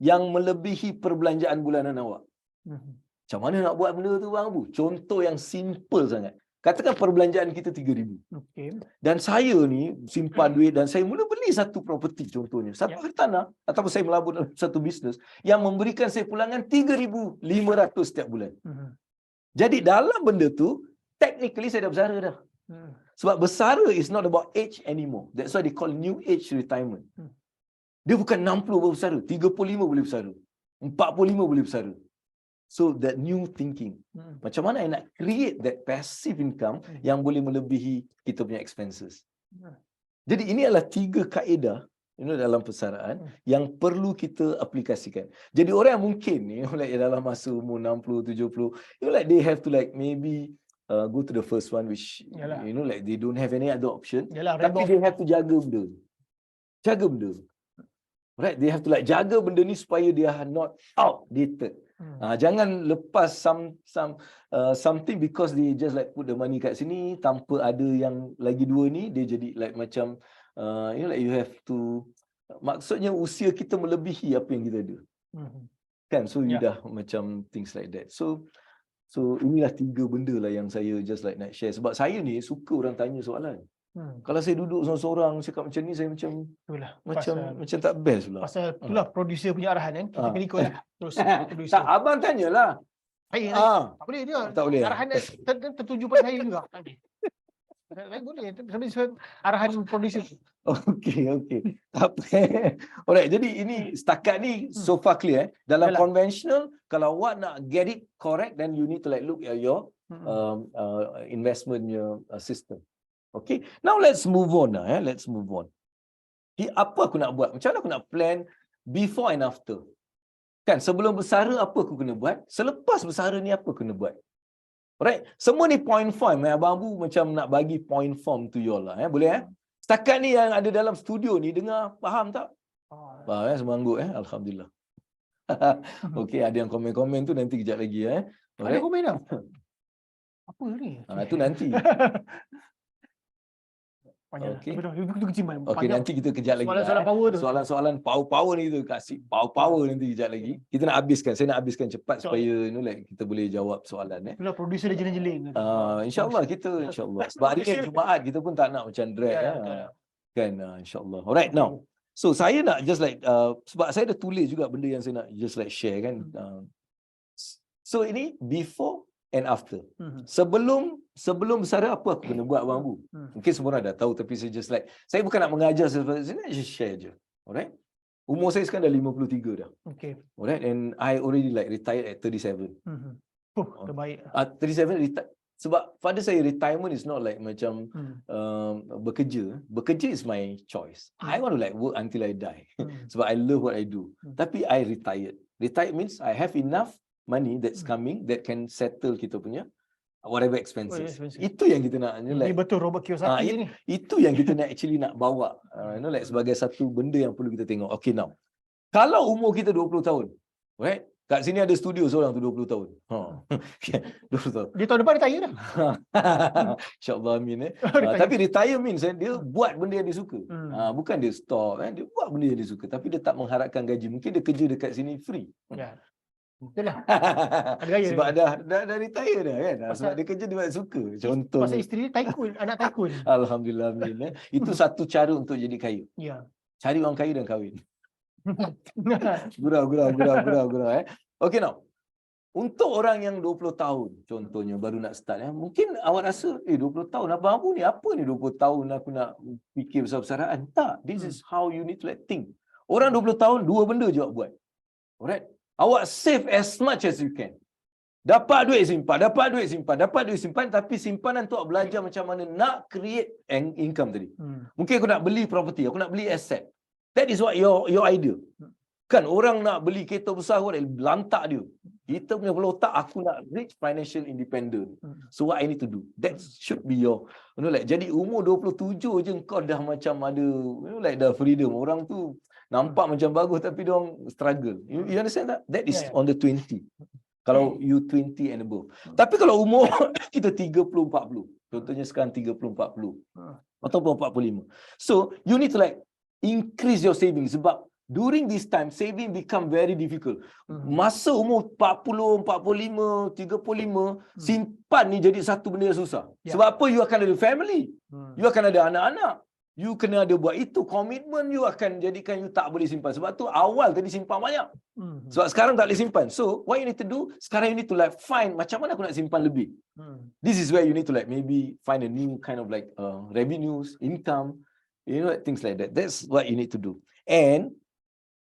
yang melebihi perbelanjaan bulanan awak. Macam mana nak buat benda tu Bang Abu? Contoh yang simple sangat. Katakan perbelanjaan kita 3,000. Okay. Dan saya ni simpan duit dan saya mula beli satu property contohnya. Satu hartanah ataupun saya melabur dalam satu bisnes yang memberikan saya pulangan 3,500 setiap bulan. Jadi dalam benda tu, technically saya dah bersara dah. Sebab bersara is not about age anymore. That's why they call new age retirement. Dia bukan 60 baru bersara, 35 boleh bersara. 45 boleh bersara. So that new thinking. Macam mana I nak create that passive income yang boleh melebihi kita punya expenses. Jadi ini adalah 3 kaedah dalam persaraan yang perlu kita aplikasikan. Jadi orang yang mungkin ni like dalam masa umur 60, 70, like they have to like maybe go to the first one which like they don't have any other option. Tapi they have to jaga benda. Jaga benda. Right, they have to like jaga benda ni supaya they are not outdated. Jangan lepas something because they just like put the money kat sini tanpa ada yang lagi 2 ni, dia jadi like macam like you have to, maksudnya usia kita melebihi apa yang kita ada. Kan, so you dah macam things like that. So inilah 3 benda lah yang saya just like nak share, sebab saya ni suka orang tanya soalan. Kalau saya duduk seorang-seorang cakap macam ni, saya macam Itulah. macam tak best pula. Pasal itulah producer punya arahan kan. Kita kena ikut lah. Terus producer. Tak, abang tanyalah. Saya tak boleh dia. Tak boleh. Arahan tertuju pada saya juga. Saya boleh. Tapi arahan producer. Okey. Tak apa. Alright, jadi ini setakat ni so far clear. Dalam Yalah. conventional, kalau awak nak get it correct, then you need to like look at your investment system. Okay. Now let's move on lah. Let's move on. Apa aku nak buat? Macam mana aku nak plan before and after? Kan, sebelum bersara apa aku kena buat? Selepas bersara ni apa aku kena buat? Alright. Semua ni point form. Abang Abu macam nak bagi point form to you all lah. Boleh? Setakat ni yang ada dalam studio ni dengar, faham tak? Faham semangut Alhamdulillah. Okey, ada yang komen-komen tu nanti kejap lagi Ada komen tak? Apa ni? Itu nanti. Okey. Itu keciman. Okey, nanti kita kejap lagi. Soalan-soalan power tu. Soalan power ni tu kasih power nanti kejap lagi. Kita nak habiskan. Saya nak habiskan cepat supaya kita boleh jawab soalan Itulah producer dia jeling-jeling. InsyaAllah insyaAllah. Sebab hari ni Jumaat kita pun tak nak macam drag kan insyaAllah. Alright, now. So saya nak just like sebab saya dah tulis juga benda yang saya nak just like share kan. So ini before and after. Sebelum bersara apa aku kena buat Abang Abu? Mungkin semua orang dah tahu tapi saya just like, saya bukan nak mengajar saya nak just share je. Alright? Umur saya sekarang dah 53 dah. Okay. Alright, and I already like retired at 37. Terbaik. 37 retired. Sebab pada saya retirement is not like macam bekerja. Bekerja is my choice. I want to like work until I die. Sebab I love what I do. Tapi I retired. Retired means I have enough money that's coming that can settle kita punya whatever expenses. Itu yang kita nak Ini betul Robert Kiyosaki ni. Itu yang kita nak actually nak bawa like sebagai satu benda yang perlu kita tengok. Okay, now. Kalau umur kita 20 tahun, right? Kat sini ada studio seorang tu 20 tahun. 20 tahun. Dia tahun depan retire dah. InsyaAllah amin. Tapi retire means dia buat benda yang dia suka. Bukan dia stop. Dia buat benda yang dia suka. Tapi dia tak mengharapkan gaji. Mungkin dia kerja dekat sini free. Ya. Betul lah. Ada gaya. Sebab dah retire dah kan. Sebab dia kerja dia buat suka. Contoh. Pasal isteri dia tycoon. Anak tycoon. Alhamdulillah amin. Itu satu cara untuk jadi kaya. Ya. Cari orang kaya dan kahwin. Gurau. Okay, now. Untuk orang yang 20 tahun, contohnya baru nak start, mungkin awak rasa, 20 tahun, abang Abu ni apa ni 20 tahun aku nak fikir besar-besaran? Tak, this is how you need to think. Orang 20 tahun, dua benda je awak buat. Alright? Awak save as much as you can. Dapat duit simpan, tapi simpanan tu awak belajar macam mana nak create income tadi. Mungkin aku nak beli property, aku nak beli asset. That is what your idea. Kan orang nak beli kereta besar, awak lantak dia. Kita punya kepala otak, aku nak reach financial independent. So what I need to do? That should be your, like, jadi umur 27 je kau dah macam ada, like dah freedom. Orang tu nampak macam bagus tapi dia orang struggle. You understand that? That is on the 20. Kalau you 20 and above. Tapi kalau umur kita 30-40. Contohnya sekarang 30-40. Ataupun 45. So you need to like increase your savings. Sebab during this time, saving become very difficult. Masa umur 40, 45, 35, simpan ni jadi satu benda yang susah. Sebab apa? You akan ada family. You akan ada anak-anak. You kena ada buat itu. Komitmen you akan jadikan you tak boleh simpan. Sebab tu awal tadi simpan banyak. Sebab sekarang tak boleh simpan. So, what you need to do, sekarang you need to like find macam mana aku nak simpan lebih. This is where you need to like maybe find a new kind of like revenues, income, things like that. That's what you need to do. And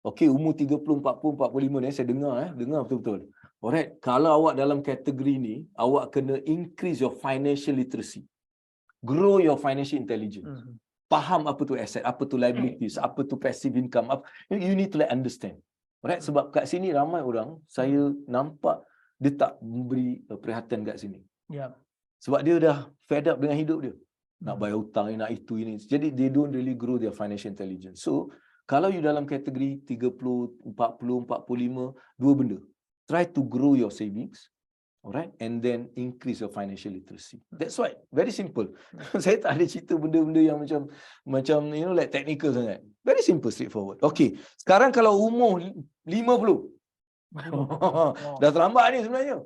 okay, umur 30, 40, 45 ni saya dengar betul-betul. Alright, kalau awak dalam kategori ni, awak kena increase your financial literacy. Grow your financial intelligence. Faham apa tu asset, apa tu liabilities, apa tu passive income. You need to like understand. Alright, sebab kat sini ramai orang, saya nampak dia tak memberi perhatian kat sini. Sebab dia dah fed up dengan hidup dia. Nak bayar hutang, nak itu, ini. Jadi, they don't really grow their financial intelligence. So, kalau you dalam kategori 30, 40, 45, dua benda. Try to grow your savings. Alright, and then increase your financial literacy. That's why, very simple. Saya tak ada cerita benda-benda yang macam like technical sangat. Very simple, straightforward. Okay, sekarang kalau umur 50. Dah terlambat ni sebenarnya.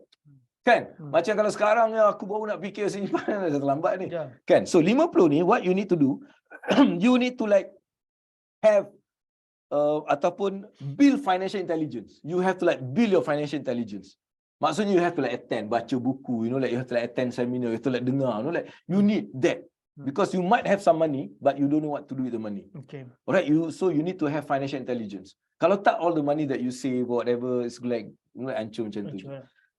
Kan? Macam kalau sekarang ya aku baru nak fikir simpan dah terlambat ni. Ya. Kan? So 50 ni what you need to do, you need to like have ataupun build financial intelligence. You have to like build your financial intelligence. Maksudnya you have to like attend, baca buku, like you have to like attend seminar, you have to like dengar, like you need that. Because you might have some money, but you don't know what to do with the money. Okay. Alright, so you need to have financial intelligence. Kalau tak, all the money that you save, whatever, is like hancur macam tu.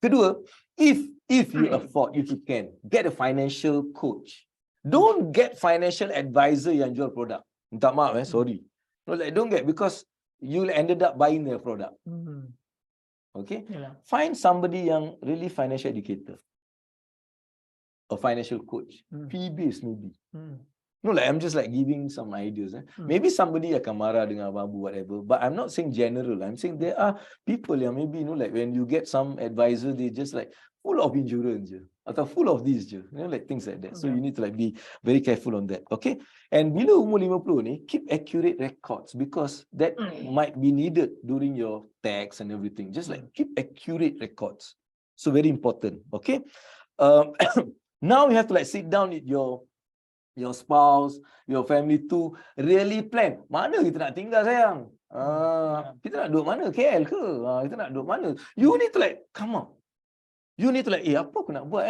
Kedua, if you afford, if you can, get a financial coach. Don't get financial advisor yang jual produk. Minta maaf, sorry. No, like don't get, because you ended up buying their product. Okay? Yalah. Find somebody yang really financial educator. A financial coach. Fee-based maybe. No, like I'm just like giving some ideas. Maybe somebody akan marah dengan abang-abu, whatever. But I'm not saying general. I'm saying there are people yang maybe, like when you get some advisor, they just like full of insurance je. Atau full of this je. Like things like that. So you need to like be very careful on that. Okay? And bila umur 50 ni, keep accurate records because that might be needed during your tax and everything. Just like keep accurate records. So very important. Okay? Now you have to like sit down with your spouse, your family to really plan. Mana kita nak tinggal sayang? Kita nak duduk mana? KL ke? Kita nak duduk mana? You need to like come up. You need to like, apa aku nak buat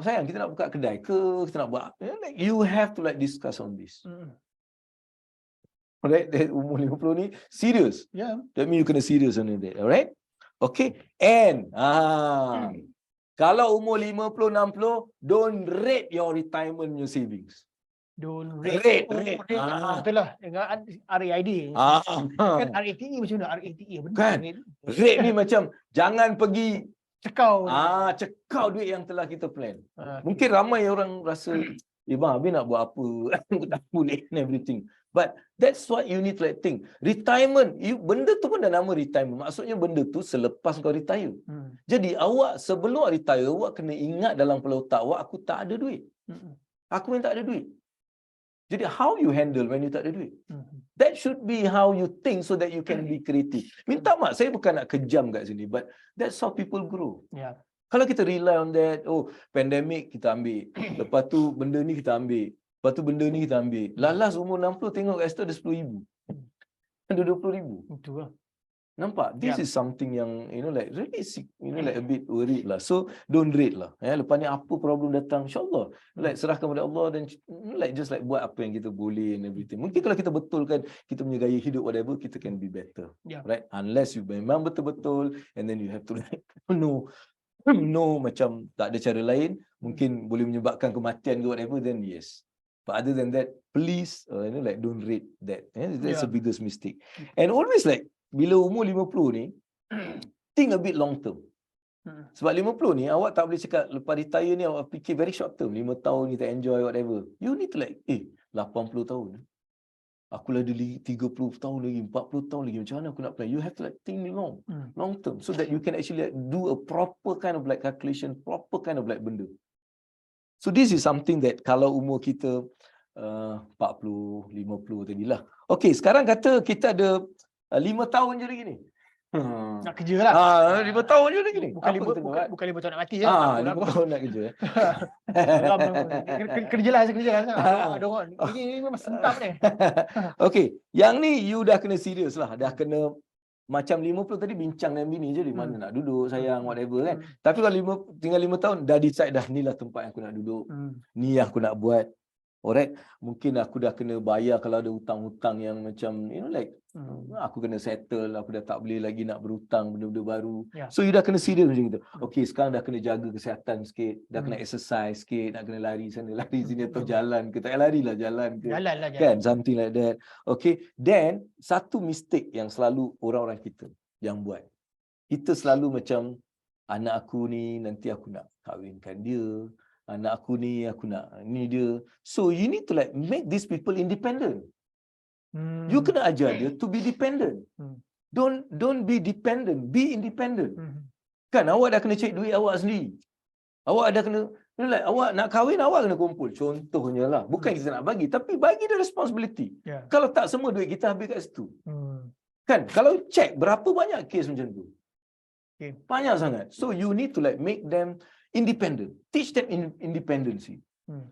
sayang, kita nak buka kedai ke? Kita nak buat like, you have to like discuss on this. Alright, that umur 50 ni serious. Yeah. That means you kena serious on that. Alright? Okay. And kalau umur 50, 60, don't rate your retirement, your savings. Don't Rate. Itulah dengan RAID. Kan RATE macam mana? RATE benar. Kan? Rate ni macam jangan pergi Cekau. cekau duit yang telah kita plan. Mungkin ramai orang rasa, bang, habis nak buat apa? Aku tak boleh and everything. But that's what you need to like think. Retirement, benda tu pun dah nama retirement. Maksudnya benda tu selepas kau retire. Jadi awak sebelum retire, awak kena ingat dalam kepala otak awak, aku tak ada duit. Aku memang tak ada duit. Jadi how you handle when you tak ada duit? That should be how you think so that you can be creative. Minta maaf, saya bukan nak kejam kat sini, but that's how people grow. Yeah. Kalau kita rely on that, pandemic kita ambil. Lepas tu benda ni kita ambil. Lepas tu benda ni kita ambil. Lalas umur 60 tengok kat situ ada 10,000. Ada 20,000. Itu lah. Nampak? This is something yang like really like a bit worried lah. So don't rate lah. Lepas ni apa problem datang, insya-Allah like serahkan kepada Allah dan like just like buat apa yang kita boleh and everything. Mungkin kalau kita betulkan kita punya gaya hidup whatever, kita can be better. Right? Unless you memang betul-betul and then you have to like no macam tak ada cara lain, mungkin boleh menyebabkan kematian ke whatever, then yes. But other than that, please like don't rate that. That's the biggest mistake. And always like bila umur 50 ni, think a bit long term. Sebab 50 ni, awak tak boleh cakap lepas retire ni, awak fikir very short term. 5 tahun kita enjoy whatever. You need to like, 80 tahun. Aku lah ada 30 tahun lagi, 40 tahun lagi. Macam mana aku nak plan? You have to like think long term. So that you can actually like, do a proper kind of like calculation, proper kind of like benda. So this is something that kalau umur kita 40, 50 tadilah. Okay, sekarang kata kita ada 5 tahun je lagi ni. Nak kerja lah. 5 tahun je lagi ni. Bukan 5 tahun nak mati je. 5 tahun nak kerja. Kerjalah. Ada orang. Ini memang sentap ni. Okay, yang ni you dah kena serius lah. Dah kena macam 50 tadi bincang dengan bini je di mana nak duduk, sayang, whatever kan. Tapi kalau tinggal 5 tahun, dah decide dah, inilah tempat yang aku nak duduk. Ni yang aku nak buat. Alright, mungkin aku dah kena bayar kalau ada hutang-hutang yang macam like aku kena settle, aku dah tak boleh lagi nak berhutang benda-benda baru. So you dah kena serius macam itu. Okay, sekarang dah kena jaga kesihatan sikit, dah kena exercise sikit, nak kena lari sana, lari sini atau jalan ke, tak lari lah jalan ke. Jalan. Kan, something like that. Okay, then satu mistake yang selalu orang-orang kita yang buat. Kita selalu macam anak aku ni nanti aku nak kahwinkan dia. Anak aku ni, aku nak ni dia. So you need to like make these people independent. You kena ajar dia to be dependent. Don't be dependent, be independent. Kan awak dah kena cari duit awak sendiri. Awak dah kena like, awak nak kahwin, awak kena kumpul. Contohnya lah, bukan kita nak bagi, tapi bagi dia responsibility. Kalau tak, semua duit kita habis kat situ. Kan, kalau check berapa banyak kes macam tu. Okay. Banyak sangat. So you need to like make them independent. Teach them independency.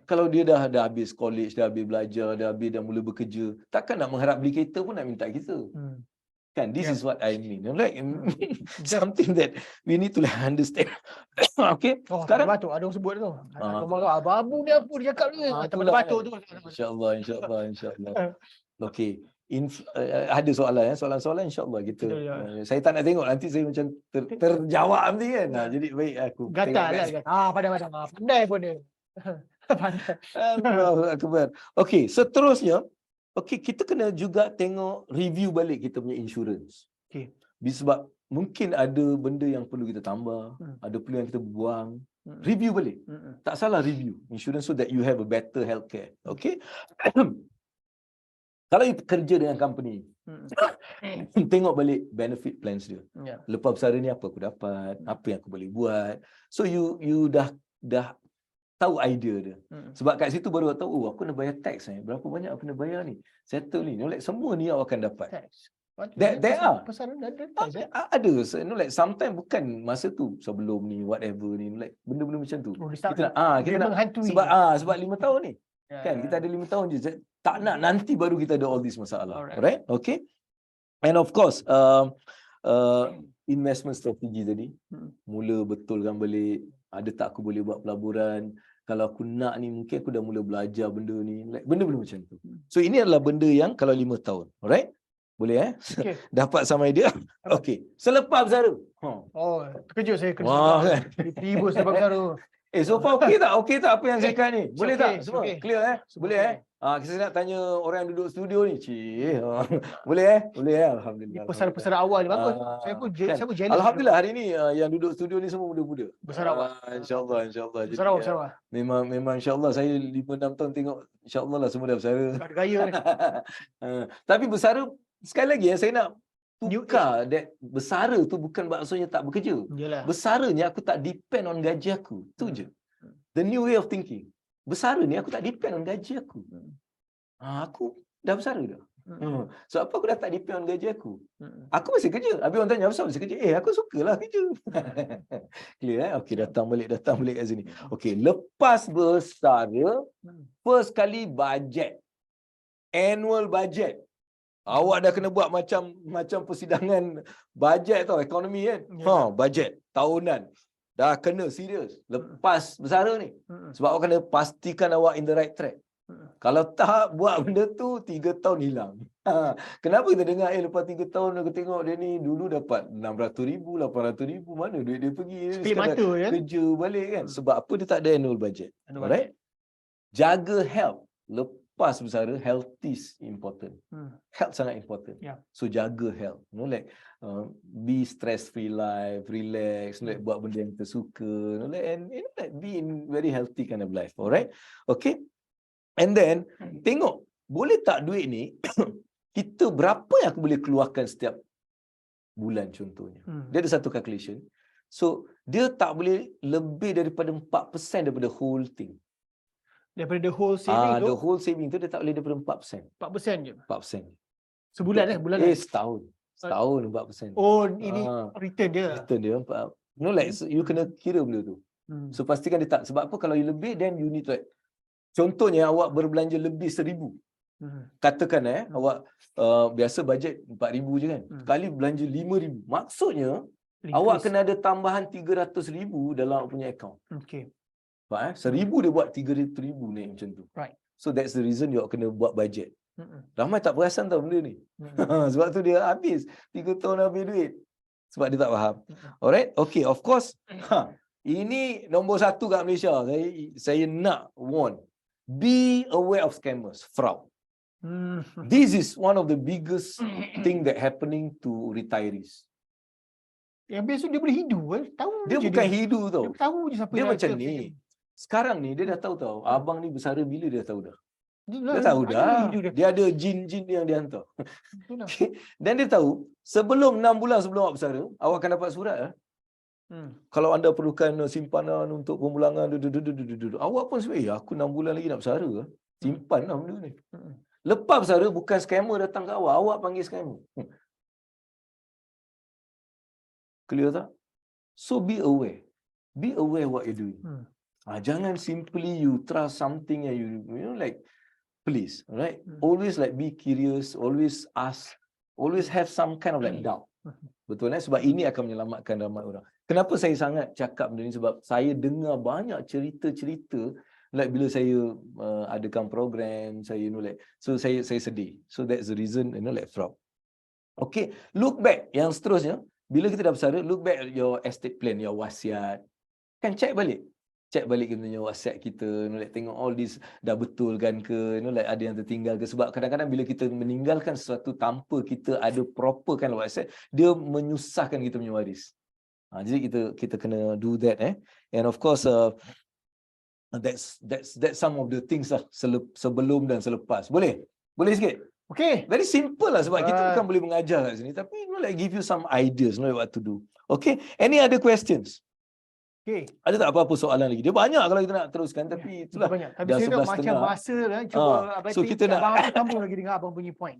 Kalau dia dah habis college, dah habis belajar, dah mula bekerja, takkan nak mengharap beli kereta pun nak minta kita. Kan, this is what I mean. Like something that we need to like understand. Okay. Oh, Sekarang batuk ada orang sebut tu. Kau marah abu ni apa dia cakap ni? Tempat batuk tu. InsyaAllah. Okay. Ada soalan-soalan insyaAllah kita. Saya tak nak tengok nanti saya macam terjawab nanti kan. Jadi baik aku gatal lah. Pandai. Pandai pun dia. Pandai. Allahu Akbar. Okay, seterusnya kita kena juga tengok review balik kita punya insurance. Okay. Sebab mungkin ada benda yang perlu kita tambah, ada perlu yang kita buang. Review balik. Tak salah review insurance so that you have a better healthcare. Okay. Kalau you kerja dengan company, tengok balik benefit plans dia. Lepas bersara ni apa aku dapat, apa yang aku boleh buat. So you dah tahu idea dia. Sebab kat situ baru tahu, aku nak bayar tax ni. Berapa banyak aku nak bayar ni? Settle ni. Like, semua ni awak akan dapat. Tax. There are. Pasaran ada tax. Ada. So, like sometimes bukan masa tu, sebelum ni, whatever ni. Like benda-benda macam tu. Kita nak menghantui. Sebab 5 tahun ni. Kan kita ada 5 tahun je. Tak nak nanti baru kita ada all this masalah. Alright? Okay. And of course, investment strategy tadi. Mula betulkan balik. Ada tak aku boleh buat pelaburan? Kalau aku nak ni, mungkin aku dah mula belajar benda ni. Like, benda-benda macam tu. So, ini adalah benda yang kalau 5 tahun. Alright? Boleh Okay. Dapat sama idea? Okay. Selepas bersara. Oh, terkejut saya. Kan? Tiba selepas bersara. So far okey tak apa yang saya cakap ni? Boleh tak? Semua clear Boleh saya nak tanya orang yang duduk studio ni. Boleh Alhamdulillah. Pesaran-pesaran awal ni bagus. Saya pun jealous. Alhamdulillah hari ni yang duduk studio ni semua muda-muda. Besar awal. InsyaAllah. Besar awal. Memang insyaAllah saya 5-6 tahun tengok insyaAllah lah semua dah bersara. Ada gaya ni. Tapi bersara sekali lagi saya nak tukar that bersara tu bukan maksudnya tak bekerja. Yalah. Bersaranya aku tak depend on gaji aku. Tu je. The new way of thinking. Bersara ni aku tak depend on gaji aku. Aku dah bersara dah. So apa aku dah tak depend on gaji aku. Aku masih kerja. Habis orang tanya apa masih kerja? Aku sukalah kerja. Clear Okay, datang balik kat sini. Okay, lepas bersara, first kali budget. Annual budget. Awak dah kena buat macam persidangan bajet tau, ekonomi kan. Bajet tahunan. Dah kena serius. Lepas bersara ni. Sebab awak kena pastikan awak in the right track. Kalau tak buat benda tu, 3 tahun hilang. Kenapa kita dengar lepas 3 tahun aku tengok dia ni dulu dapat 600,000, 800,000, mana duit dia pergi. Split mata ya. Kerja balik kan. Sebab apa dia tak ada annual budget. Alright? Jaga health. Lepas bersara, health is important. Health sangat important. So jaga health. Like be stress free life, relax, like buat benda yang kita suka, and like be in very healthy kind of life. Alright? Okay? And then tengok, boleh tak duit ni kita berapa yang aku boleh keluarkan setiap bulan contohnya. Dia ada satu calculation. So dia tak boleh lebih daripada 4% daripada whole thing. Daripada the whole saving tu? The whole saving tu dia tak boleh daripada 4%. 4% je? 4%. Sebulan bulan setahun. Setahun 4%. Oh, ini return dia? Return dia. Like you kena kira benda tu. So pastikan dia tak. Sebab apa kalau you lebih, then you need to contohnya awak berbelanja lebih 1,000. Katakan awak biasa bajet 4,000 je kan. Sekali belanja 5,000. Maksudnya awak kena ada tambahan 300,000 dalam awak punya account. Okay. 1,000 dia buat 300,000 naik macam tu. Right. So that's the reason you kena buat budget. Ramai tak perasan tau benda ni. Sebab tu dia habis 3 tahun habis duit. Sebab dia tak faham. Alright? Okay, of course. Ini nombor 1 kat Malaysia. Saya nak warn. Be aware of scammers, fraud. This is one of the biggest thing that happening to retirees. Yang biasa dia boleh hidu tahu. Dia bukan hidu tau. Dia tahu je siapa dia yang macam ni. Sekarang ni dia dah tahu tau. Abang ni bersara bila dia tahu dah. Dia tahu dah. Dia ada jin-jin yang dia hantar. Dan dia tahu sebelum 6 bulan sebelum awak bersara, awak akan dapat surat kalau anda perlukan simpanan untuk pemulangan, awak pun sebab aku 6 bulan lagi nak bersara, simpan lah benda ni. Lepas bersara bukan scammer datang ke awak panggil scammer. Clear tak? So be aware. Be aware what you're doing. Jangan simply you trust something and you know like, please, right? Always like be curious, always ask, always have some kind of like doubt. Betul sebab ini akan menyelamatkan ramai orang. Kenapa saya sangat cakap benda ni, sebab saya dengar banyak cerita-cerita like bila saya adakan program, saya like, so saya sedih. So that's the reason like fraud. Okay, look back yang seterusnya, bila kita dah bersara, look back at your estate plan, your wasiat. Kan check balik kita punya wasiat kita, like tengok all this dah betul kan ke, like ada yang tertinggal ke. Sebab kadang-kadang bila kita meninggalkan sesuatu tanpa kita ada proper kan wasiat, dia menyusahkan kita punya waris. Jadi kita kena do that and of course that's some of the things lah sebelum dan selepas. Boleh sikit. Okay. Very simple lah, sebab kita bukan boleh mengajar kat sini, tapi like give you some ideas what to do. Okay, any other questions? Okay. Ada tak apa-apa soalan lagi? Dia banyak kalau kita nak teruskan, tapi itulah. Banyak. Tapi dah saya nak 11:30. macam masa cuba So kita nak abang tu sambung lagi dengan abang punya point.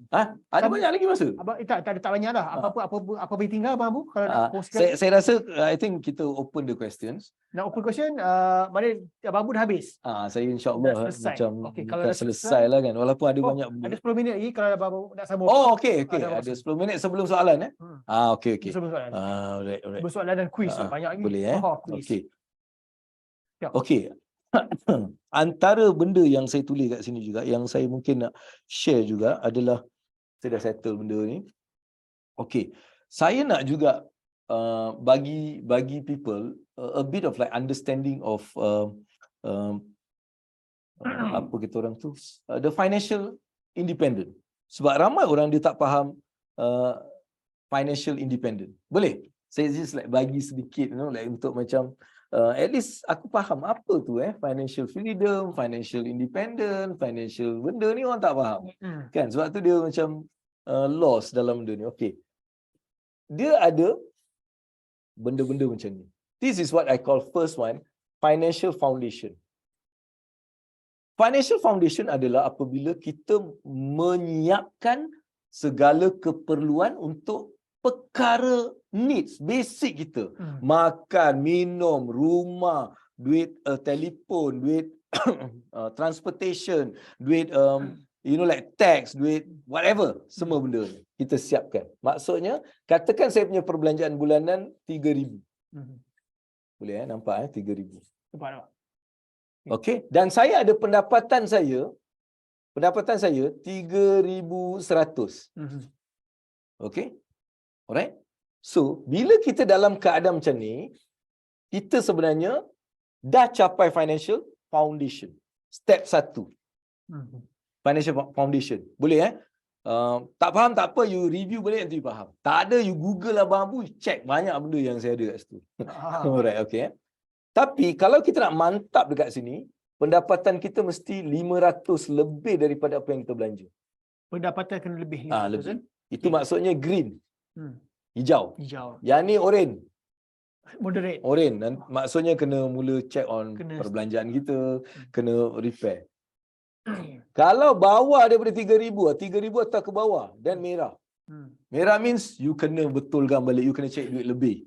Ada banyak lagi masa? Abang tak banyak dah. Apa boleh tinggal abang kalau nak kongsikan? Saya rasa I think kita open the questions. Nak open question, mana abang dah habis? Saya insya-Allah macam kalau dah selesai lah kan, walaupun ada banyak benda. Ada 10 minit lagi kalau abang nak sambung. Okey. Ada 10 minit sebelum soalan okey. Sebelum soalan. Alright. Bersoalan dan quiz banyak lagi. Boleh Quiz. Okey. Okey. Antara benda yang saya tulis kat sini juga, yang saya mungkin nak share juga adalah, saya dah settle benda ni. Okey. Saya nak juga bagi people a bit of like understanding of apa kita orang tu, the financial independent. Sebab ramai orang dia tak faham financial independent. Boleh? Saya just like bagi sedikit like untuk macam at least aku faham apa tu financial freedom, financial independent, financial benda ni orang tak faham. Kan? Sebab tu dia macam lost dalam benda ni. Okey. Dia ada benda-benda macam ni. This is what I call first one, financial foundation. Financial foundation adalah apabila kita menyiapkan segala keperluan untuk perkara needs, basic kita. Makan, minum, rumah, duit telefon, duit transportation, duit like tax, duit whatever, semua benda ni kita siapkan. Maksudnya, katakan saya punya perbelanjaan bulanan 3,000. Boleh nampak 3,000. Nampak. Okey, dan saya ada pendapatan saya 3,100. Okey. Alright. So, bila kita dalam keadaan macam ni, kita sebenarnya dah capai financial foundation. Step 1. Financial foundation. Boleh tak faham tak apa, you review balik nanti you faham. Tak ada, you Google abang Abu, check banyak benda yang saya ada kat situ. Alright, okay. Tapi kalau kita nak mantap dekat sini, pendapatan kita mesti 500 lebih daripada apa yang kita belanja. Pendapatan kena lebih 500. Lebih. Itu maksudnya green. Hijau. Yang ni orange. Moderate. Orange. Maksudnya kena mula check on perbelanjaan kita, kena repair. Kalau bawah daripada 3,000 atau ke bawah dan merah. Merah means you kena betulkan balik, you kena check duit lebih.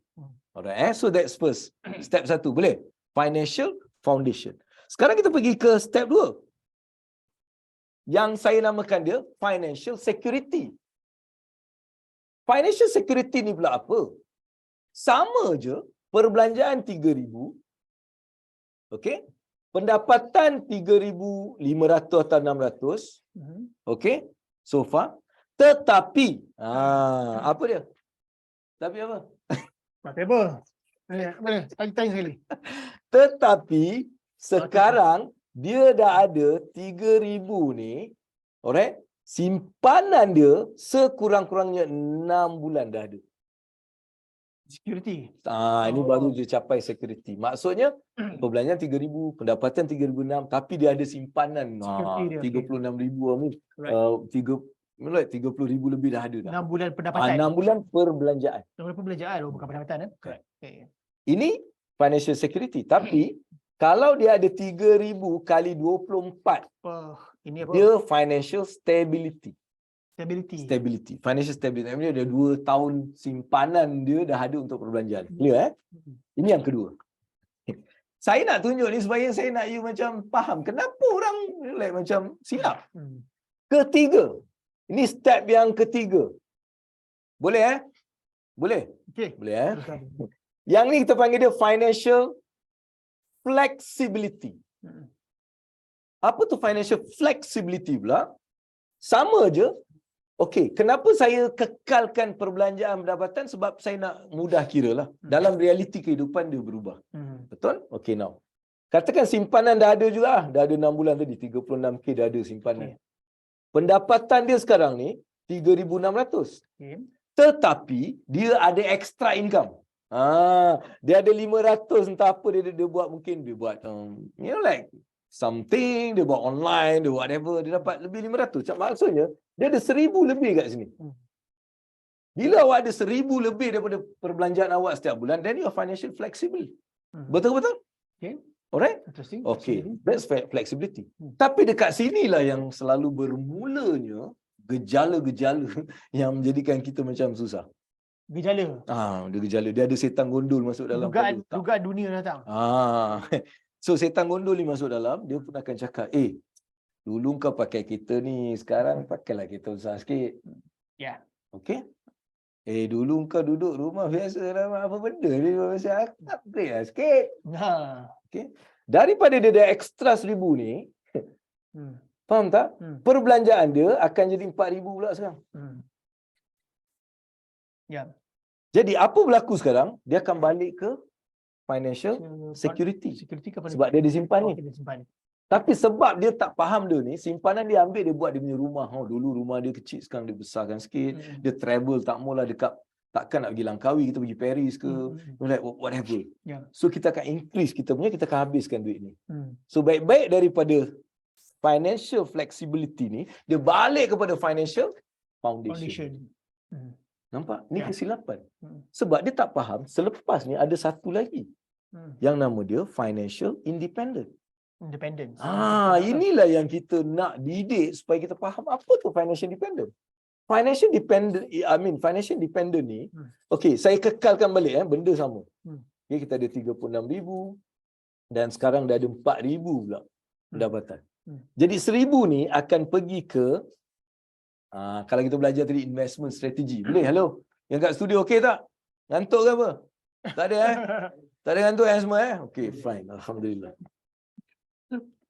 Alright, so that's first. Step 1, boleh? Financial foundation. Sekarang kita pergi ke step 2. Yang saya namakan dia financial security. Financial security ni pula apa? Sama je, perbelanjaan 3,000. Okey? Pendapatan 3,500 atau 600. Okey? So far. Tetapi, apa dia? Tapi apa? Tapi apa? Boleh, tanya sekali. Tetapi, sekarang, dia dah ada 3,000 ni. Alright? Simpanan dia sekurang-kurangnya 6 bulan dah ada. Security. Ini baru dia capai security. Maksudnya perbelanjaan 3,000, pendapatan 3,600, tapi dia ada simpanan 36,000 ni. 30,000 lebih dah ada dah. 6 bulan pendapatan. 6 bulan perbelanjaan. 6 bulan perbelanjaan, bukan pendapatan. Correct. Okay. Ini financial security. Tapi kalau dia ada 3,000 kali 24, ini apa? dia financial stability. Stability. Financial stability. Maksudnya dia 2 tahun simpanan dia dah ada untuk perbelanjaan. Clear Ini yang kedua. Saya nak tunjuk ni supaya saya nak you macam faham kenapa orang like macam silap. Ketiga. Ini step yang ketiga. Boleh Boleh? Okey. Boleh Yang ni kita panggil dia financial flexibility. Apa tu financial flexibility pula? Sama je. Okey, kenapa saya kekalkan perbelanjaan pendapatan? Sebab saya nak mudah kira lah. Dalam realiti kehidupan dia berubah. Betul? Okey, now. Katakan simpanan dah ada juga. Dah ada 6 bulan tadi. 36K dah ada simpanan. Pendapatan dia sekarang ni 3,600. Tetapi dia ada extra income. Dia ada 500 entah apa dia buat, mungkin dia buat like something, dia buat online, dia whatever, dia dapat lebih 500. Maksudnya dia ada 1,000 lebih kat sini. Bila awak ada 1,000 lebih daripada perbelanjaan awak setiap bulan, then you are financial flexible. Betul-betul? Okay. Alright? Interesting. Okay, that's flexibility. Tapi dekat sinilah yang selalu bermulanya gejala-gejala yang menjadikan kita macam susah. Gejala. Dia gejala. Dia ada setan gondol masuk dalam. Dugaan dunia datang. So setan gondol ni masuk dalam, dia pun akan cakap, dulu kau pakai kereta ni, sekarang pakailah kereta besar sikit. Ya. Okay? Dulu kau duduk rumah biasa lah, apa benda ni biasa, upgrade lah sikit. Okay? Daripada dia ada extra 1,000 ni, faham tak? Perbelanjaan dia akan jadi 4,000 pula sekarang. Ya. Jadi apa berlaku sekarang? Dia akan balik ke financial security. Sebab dia disimpan ni. Tapi sebab dia tak faham dia ni, simpanan dia ambil, dia buat dia punya rumah. Dulu rumah dia kecil, sekarang dia besarkan sikit. Dia travel, tak maulah dekat, takkan nak pergi Langkawi, kita pergi Paris ke, like whatever. So kita akan increase kita akan habiskan duit ni. So baik-baik daripada financial flexibility ni, dia balik kepada financial foundation. Nampak? Ni kesilapan. Sebab dia tak faham, selepas ni ada satu lagi. Yang nama dia financial independence. Inilah yang kita nak didik supaya kita faham apa tu financial independence. Financial independent ni, okey, saya kekalkan balik benda sama. Okay, kita ada 36,000 dan sekarang dah ada 4,000 pula pendapatan. Jadi 1,000 ni akan pergi ke kalau kita belajar tadi investment strategy. Boleh? Hello? Yang kat studio okey tak? Ngantuk ke apa? Tak ada Tak ada ngantuk semua Okey, fine. Alhamdulillah.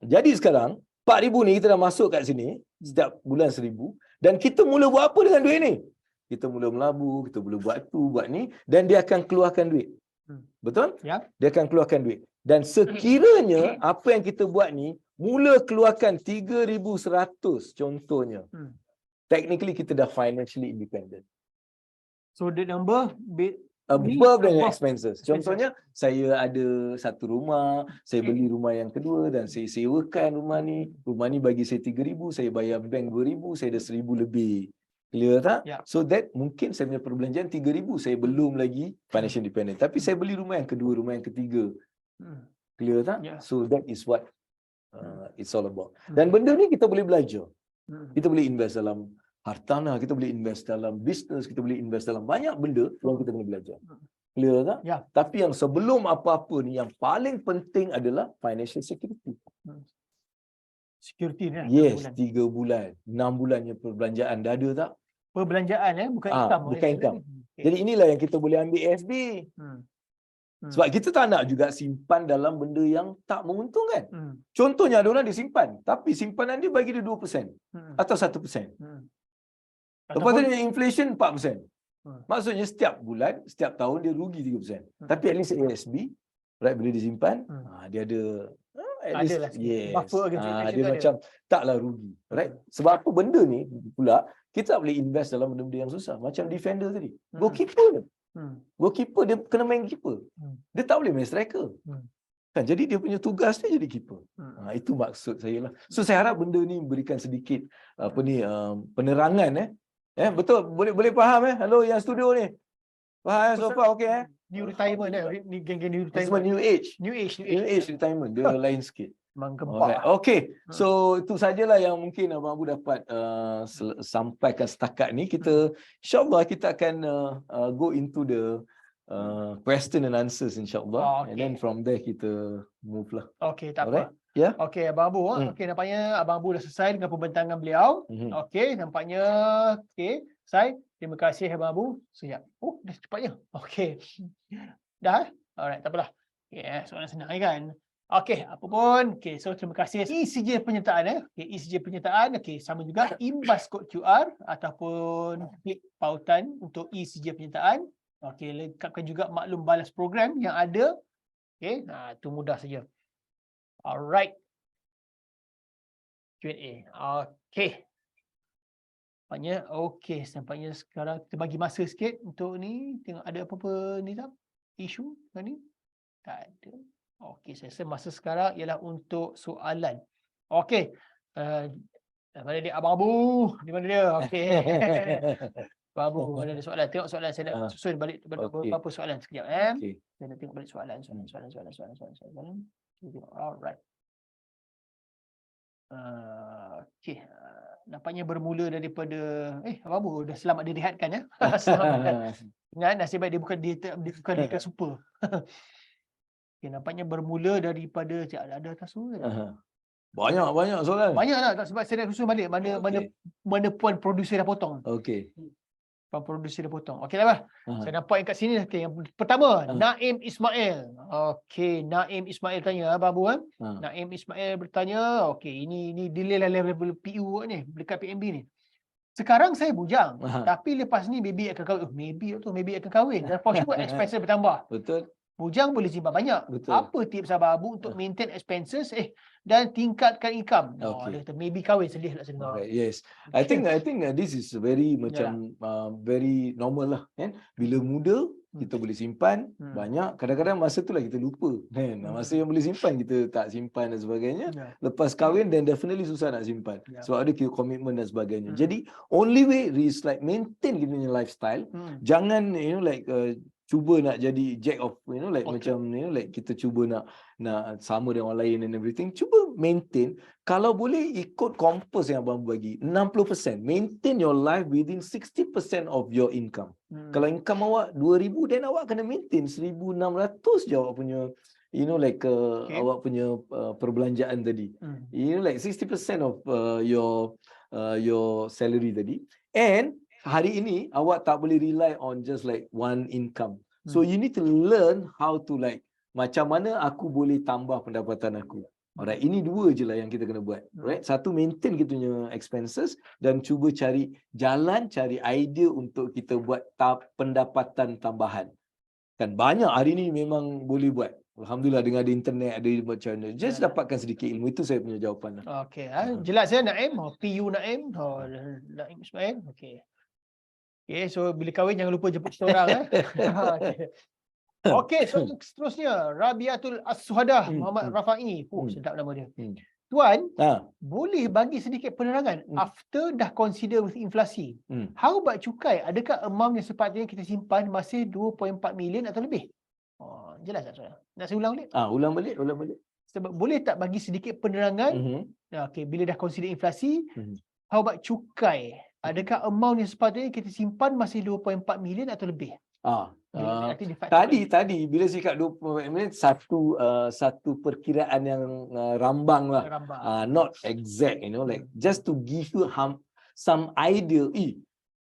Jadi sekarang 4,000 ni kita dah masuk kat sini setiap bulan 1,000 dan kita mula buat apa dengan duit ni? Kita mula melabur, kita mula buat tu, buat ni dan dia akan keluarkan duit. Betul? Ya. Dia akan keluarkan duit. Dan sekiranya apa yang kita buat ni mula keluarkan 3,100 contohnya. Technically kita dah financially independent. So the number above dengan expenses. Contohnya, saya ada satu rumah, saya beli rumah yang kedua dan saya sewakan rumah ni. Rumah ni bagi saya 3,000, saya bayar bank 2,000, saya ada 1,000 lebih. Clear tak? Yeah. So that mungkin saya punya perbelanjaan 3,000, saya belum lagi financial independent. Tapi saya beli rumah yang kedua, rumah yang ketiga. Clear tak? Yeah. So that is what it's all about. Dan benda ni kita boleh belajar. Kita boleh invest dalam hartanah, kita boleh invest dalam bisnes, kita boleh invest dalam banyak benda yang kita boleh belajar. Clear tak? Ya. Tapi yang sebelum apa-apa ni, yang paling penting adalah financial security. Security ni. Yes, 3 bulan, 6 bulannya perbelanjaan dah ada tak? Perbelanjaan bukan income. Bukan income. Jadi inilah yang kita boleh ambil FD. Sebab kita tak nak juga simpan dalam benda yang tak menguntungkan. Contohnya ada orang dia simpan, tapi simpanan dia bagi dia 2% atau 1%. Lepas tu dia inflation 4%. Maksudnya setiap bulan, setiap tahun dia rugi 3%. Tapi at least ASB, right, bila dia simpan, dia ada at least, lah yes. buffer against inflation Dia macam taklah rugi. Right? Sebab apa benda ni pula, kita tak boleh invest dalam benda-benda yang susah. Macam defender tadi. Goalkeeper ni. Goalkeeper dia kena main keeper. Dia tak boleh main striker. Kan, jadi dia punya tugas dia jadi keeper. Itu maksud saya lah. So saya harap benda ni berikan sedikit penerangan betul, boleh faham Hello yang studio ni. Faham so far okey New retirement ni geng-geng new Semua retirement. new age New age retirement dia lain sikit. Memang Alright. gempak. Okay. So itu sajalah yang mungkin Abang Abu dapat sampaikan setakat ni. InsyaAllah kita akan go into the question and answers insyaAllah. And then from there kita move lah. Okey, tak Alright. apa. Ya. Okey, Abang Abu. Okey, nampaknya Abang Abu dah selesai dengan pembentangan beliau. Okey, nampaknya okey. Selesai. Terima kasih Abang Abu. Siap. Oh, dah cepatnya. Okey. Dah? Alright, tak apalah. Okey, soalan senang kan. Okey, apa pun. Okey, so terima kasih. ECJ penyertaan Okey, ECJ penyertaan. Okey, sama juga imbas kod QR ataupun klik pautan untuk ECJ penyertaan. Okey, lengkapkan juga maklum balas program yang ada. Okey, itu mudah saja. Alright. Q&A. Okey. Nampaknya sekarang kita bagi masa sikit untuk ni. Tengok ada apa-apa ni tak? Isu ni? Tak ada. Okey, saya rasa masa sekarang ialah untuk soalan. Okey. Mana dia Abang Abu? Di mana dia? Okey. Abang Abu, mana ada soalan? Tengok soalan saya nak susun balik beberapa soalan sekejap. Okay. Saya nak tengok balik soalan. Alright. Okey. Nampaknya bermula daripada Abang Abu dah selamat direhatkan ya. Selamat. Ingat nasib baik dia bukan dia super. Okay, nampaknya bermula daripada ada tasu ke? Banyak soalan. Banyak lah tak sebab saya dah susun balik mana puan producer dah potong. Okey. Puan producer dah potong. Okey lah. Saya nampak yang kat sini. Okay, yang pertama, Naim Ismail. Okey, Naim Ismail tanya Abang Abu kan? Naim Ismail bertanya, okey, ini delay lah level PU ni dekat PMB ni. Sekarang saya bujang, tapi lepas ni baby akan kahwin. Maybe akan kahwin. Dan for sure expenses bertambah. Betul. Bujang boleh simpan banyak. Betul. Apa tips Abang Abu untuk maintain expenses dan tingkatkan income? Okay. Dia kata maybe kahwin sedih nak dengar. Okay, yes. I think this is very macam very normal lah kan. Bila muda kita boleh simpan banyak, kadang-kadang masa tu lah kita lupa kan. Masa yang boleh simpan kita tak simpan dan sebagainya. Lepas kahwin then definitely susah nak simpan. Sebab ada komitmen dan sebagainya. Jadi only way is like maintain kita punya lifestyle. Jangan cuba nak jadi jack of macam like kita cuba nak sama dengan orang lain and everything. Cuba maintain, kalau boleh ikut kompas yang abang bagi 60%. Maintain your life within 60% of your income. Kalau income awak 2,000 then awak kena maintain 1,600 je awak punya awak punya perbelanjaan tadi. 60% of your salary tadi. And hari ini awak tak boleh rely on just like one income. So you need to learn how to macam mana aku boleh tambah pendapatan aku. Alright, ini dua je lah yang kita kena buat. Right? Satu, maintain kita punya expenses dan cuba cari idea untuk kita buat pendapatan tambahan. Kan banyak hari ni memang boleh buat. Alhamdulillah dengan ada internet, ada macam mana. Just dapatkan sedikit ilmu. Itu saya punya jawapan lah. Okey, jelas ya Naim, PU Naim, Naim Ismail. Okey. Okay, so bila kahwin jangan lupa jemput kita orang. Okey, so seterusnya Rabiatul As-Suhadah Muhammad Rafai. Sedap nama dia. Tuan, boleh bagi sedikit penerangan after dah consider with inflasi. How about cukai? Adakah amount yang sepatutnya kita simpan masih 2.4 million atau lebih? Jelas tak soalan? Nak saya ulang balik? Ulang balik. Sebab boleh tak bagi sedikit penerangan? Okey, bila dah consider inflasi, how about cukai? Adakah amount yang sepatutnya kita simpan masih 2.4 million atau lebih? Tadi bila cakap 2.4 million satu perkiraan yang rambang lah. Not exact, just to give you some idea.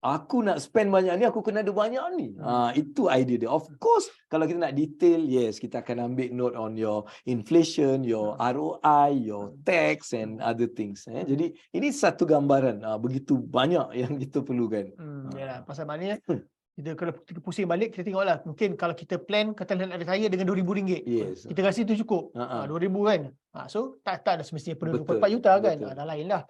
Aku nak spend banyak ni, aku kena ada banyak ni. Itu idea dia. Of course, kalau kita nak detail, yes, kita akan ambil note on your inflation, your ROI, your tax and other things. Jadi, ini satu gambaran. Begitu banyak yang kita perlukan. Yalah, pasal maknanya, kalau kita pusing balik, kita tengoklah. Mungkin kalau kita plan, katakan ada saya dengan RM2,000. Yes. Kita rasa itu cukup. RM2,000 kan. So, tak ada semestinya perlu 24 juta kan. Dah lain lah.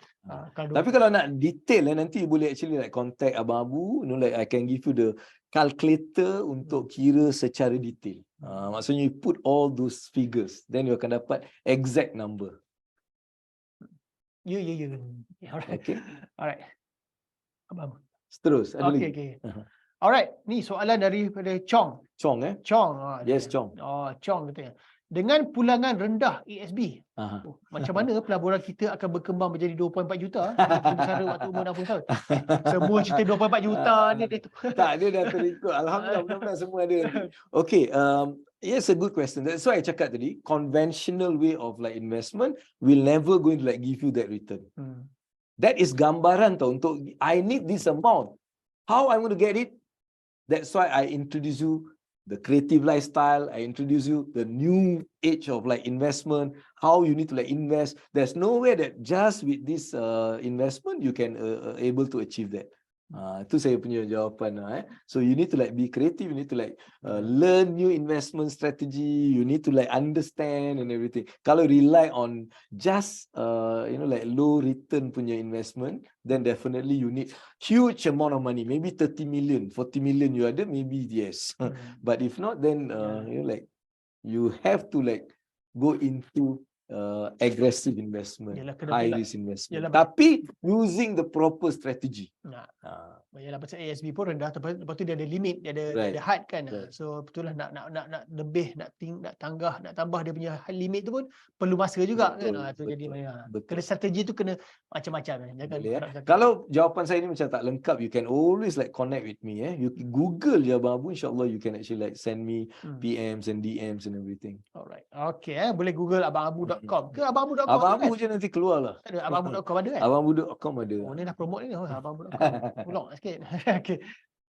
Tapi kalau nak detail, nanti boleh actually contact Abang Abu. I can give you the calculator untuk kira secara detail. Maksudnya you put all those figures. Then you akan dapat exact number. Ya. Okay. Alright. Abang. Terus. Okay. Alright, ni soalan daripada Chong. Chong. Chong. Yes, Chong. Chong katanya. dengan pulangan rendah ASB. Aha. Macam mana pelaburan kita akan berkembang menjadi 2.4 juta seperti bersara waktu umur 60 tahun? Semua cerita 2.4 juta ni dia tu. Tak, dia dah terikut. Alhamdulillah, mudah-mudahan semua ada nanti. Okay, yes, a good question. That's why I cakap tadi, conventional way of like investment will never going to like give you that return. That is gambaran tau untuk I need this amount. How I'm going to get it? That's why I introduce you the creative lifestyle. I introduce you the new age of like investment, how you need to like invest. There's no way that just with this investment you can able to achieve that. Itu saya punya jawapan lah. So you need to like be creative, you need to like learn new investment strategy, you need to like understand and everything. Kalau rely on just like low return punya investment, then definitely you need huge amount of money, maybe 30 million, 40 million you ada, maybe yes. But if not, then like you have to like go into aggressive investment, Yalah, kena high pula. risk investment. Yalah, Tapi using the proper strategy. Yalah, pasal ASB pun rendah, lepas tu dia ada limit, dia ada Right. dia ada had kan. Right. So betul lah, nak lebih, nak tanggah, nak tambah dia punya limit tu pun perlu masa juga. Betul, kan. Tu jadi betul. kena strategi tu kena macam-macam. Jangan Boleh, harap-harap. Kalau jawapan saya ni macam tak lengkap, you can always like connect with me. You Google je Abang Abu, insyaAllah you can actually like send me PMs and DMs and everything. Alright. Okay, boleh Google abangabu.com ke abangabu.com. Abang kan? Abu je nanti keluar lah. Ada abangabu.com ada kan? Abangabu.com ada. Oh, ni dah promote ni. Abangabu.com. Tolong sikit. Okay.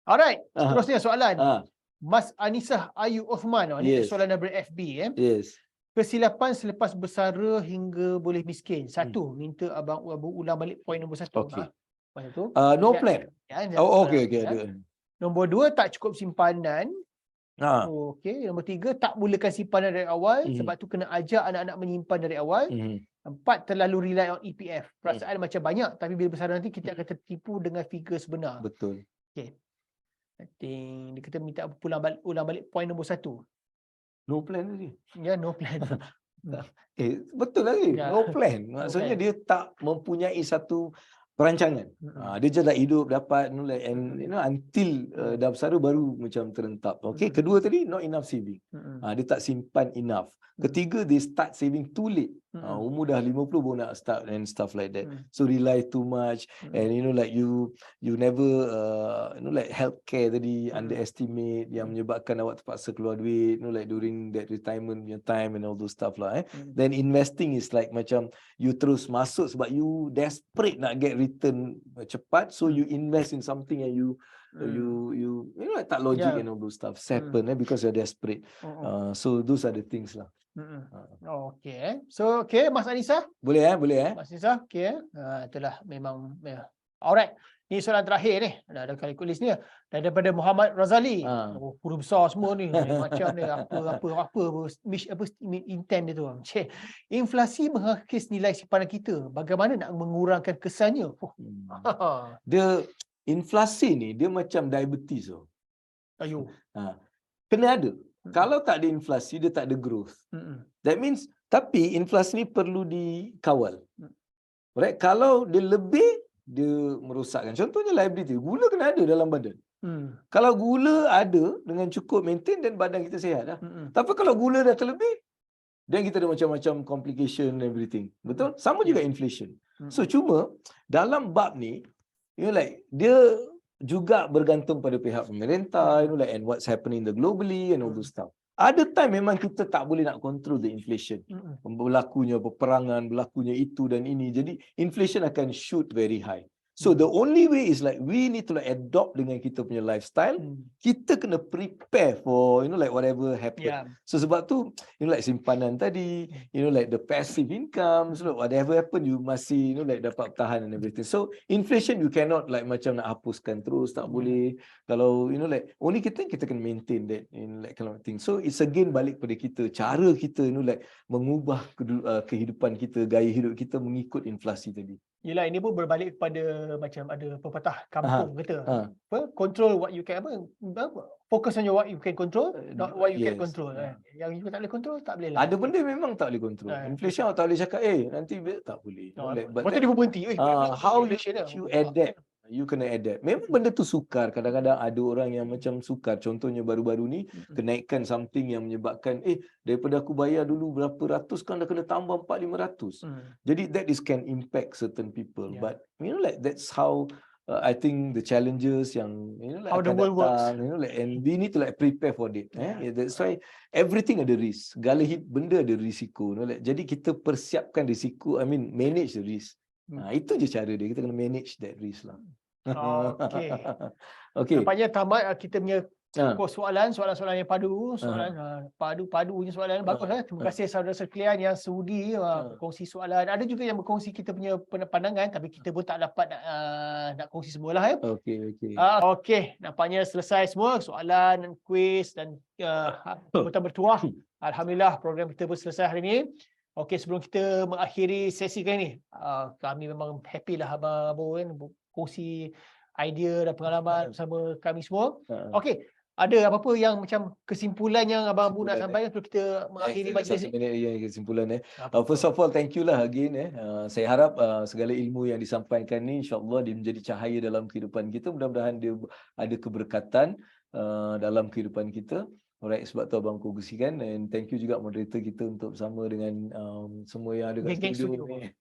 Alright, seterusnya soalan. Mas Anisah Ayu Osman. Ini Yes. soalan daripada FB. Yes. Kesilapan selepas bersara hingga boleh miskin. Satu, minta Abang Abu ulang balik poin nombor satu. Okay. Lepas tu. No plan. Oh, okay, ada. Nombor dua, tak cukup simpanan. Okey, nombor tiga, tak mulakan simpanan dari awal. Sebab tu kena ajak anak-anak menyimpan dari awal. Empat, terlalu rely on EPF. Perasaan macam banyak, tapi bila bersara nanti kita akan tertipu dengan figure sebenar. Betul. Okey. I think dia kata minta ulang balik poin nombor satu. No plan lagi. Ya, no plan. Betul lagi. Ya. No plan. Maksudnya plan. dia tak mempunyai satu perancangan. Dia je dah hidup dapat until dah bersara baru macam terentap. Okey, kedua tadi not enough saving. Dia tak simpan enough. Ketiga, they start saving too late. Umur dah 50 baru nak start and stuff like that. So rely too much and like you never like healthcare tadi underestimate yang menyebabkan awak terpaksa keluar duit, like during that retirement punya time and all those stuff lah. Then investing is like macam you terus masuk sebab you desperate nak get return cepat, so you invest in something and you like tak logic and all those stuff happen because you're desperate. So those are the things lah. Okey. So Mas Anisa? Boleh. Mas Anisa, okey. Itulah memang alright. Ni soalan terakhir ni. Ada kali kulis ni. Daripada Muhammad Razali. Huruf besar semua ni. Macam ni apa intent dia tu. Inflasi menghakis nilai simpanan kita. Bagaimana nak mengurangkan kesannya? Dia inflasi ni dia macam diabetes tu. Ayo. Kena ada. Kalau tak ada inflasi, dia tak ada growth. That means, tapi inflasi ni perlu dikawal. Right? Kalau dia lebih, dia merosakkan. Contohnya liability. Gula kena ada dalam badan. Kalau gula ada dengan cukup maintain, dan badan kita sihat dah. Tapi kalau gula dah terlebih, dan kita ada macam-macam complication and everything. Betul? Sama juga inflation. So cuma, dalam bab ni, like dia juga bergantung pada pihak pemerintah, like and what's happening globally and all those stuff. Ada time memang kita tak boleh nak control the inflation. Berlakunya peperangan, berlakunya itu dan ini. Jadi inflation akan shoot very high. So the only way is like we need to like adopt dengan kita punya lifestyle. Kita kena prepare for like whatever happen. So sebab tu like simpanan tadi, like the passive income, so whatever happen you masih like dapat tahan and everything. So inflation you cannot like macam nak hapuskan terus, tak boleh. Kalau like only kita kena maintain that like kind of thing. So it's again balik pada kita, cara kita like mengubah kehidupan kita, gaya hidup kita mengikut inflasi tadi. Yelah, ini pun berbalik kepada macam ada pepatah kampung kata control what you can focus on what you can control, not what you can control. Yang you tak boleh control, tak boleh lah. Ada benda memang tak boleh control. Inflation awak tak boleh cakap nanti tak boleh. Lepas tu dia pun berhenti. How you adapt You kena adapt. Memang benda tu sukar. Kadang-kadang ada orang yang macam sukar. Contohnya baru-baru ni kenaikan something yang menyebabkan daripada aku bayar dulu berapa ratus kan dah kena tambah 400-500. Jadi that is can impact certain people. Yeah. But like that's how I think the challenges yang like How the akan world works. datang, like, and we need to like prepare for it. Yeah. That's why everything ada risk. Segala benda ada risiko. Like, jadi kita persiapkan risiko. I mean manage the risk. Itu je cara dia. Kita kena manage that risk lah. Okey. Okay. Nampaknya tamat kita punya soalan-soalan yang padu, padu-padunya soalan. Bagus. Terima kasih saudara sekalian yang sudi berkongsi soalan. Ada juga yang berkongsi kita punya pandangan, tapi kita pun tak dapat nak kongsi semualah. Okey. Okey, nampaknya selesai semua soalan, kuis dan sambutan bertuah. Alhamdulillah program kita pun selesai hari ini. Okey, sebelum kita mengakhiri sesi kali ini, kami memang happy lah Abang Abu kan kongsi idea dan pengalaman bersama kami semua. Okey, ada apa-apa yang macam kesimpulan yang Abang Abu nak sampaikan sebelum kita mengakhiri majlis ni? 1 minit yang kesimpulan first of all, thank you lah again saya harap segala ilmu yang disampaikan ni insya-Allah dia menjadi cahaya dalam kehidupan kita. Mudah-mudahan dia ada keberkatan dalam kehidupan kita. Alright, sebab tu abang kongsikan, and thank you juga moderator kita untuk bersama dengan semua yang ada kat studio ni.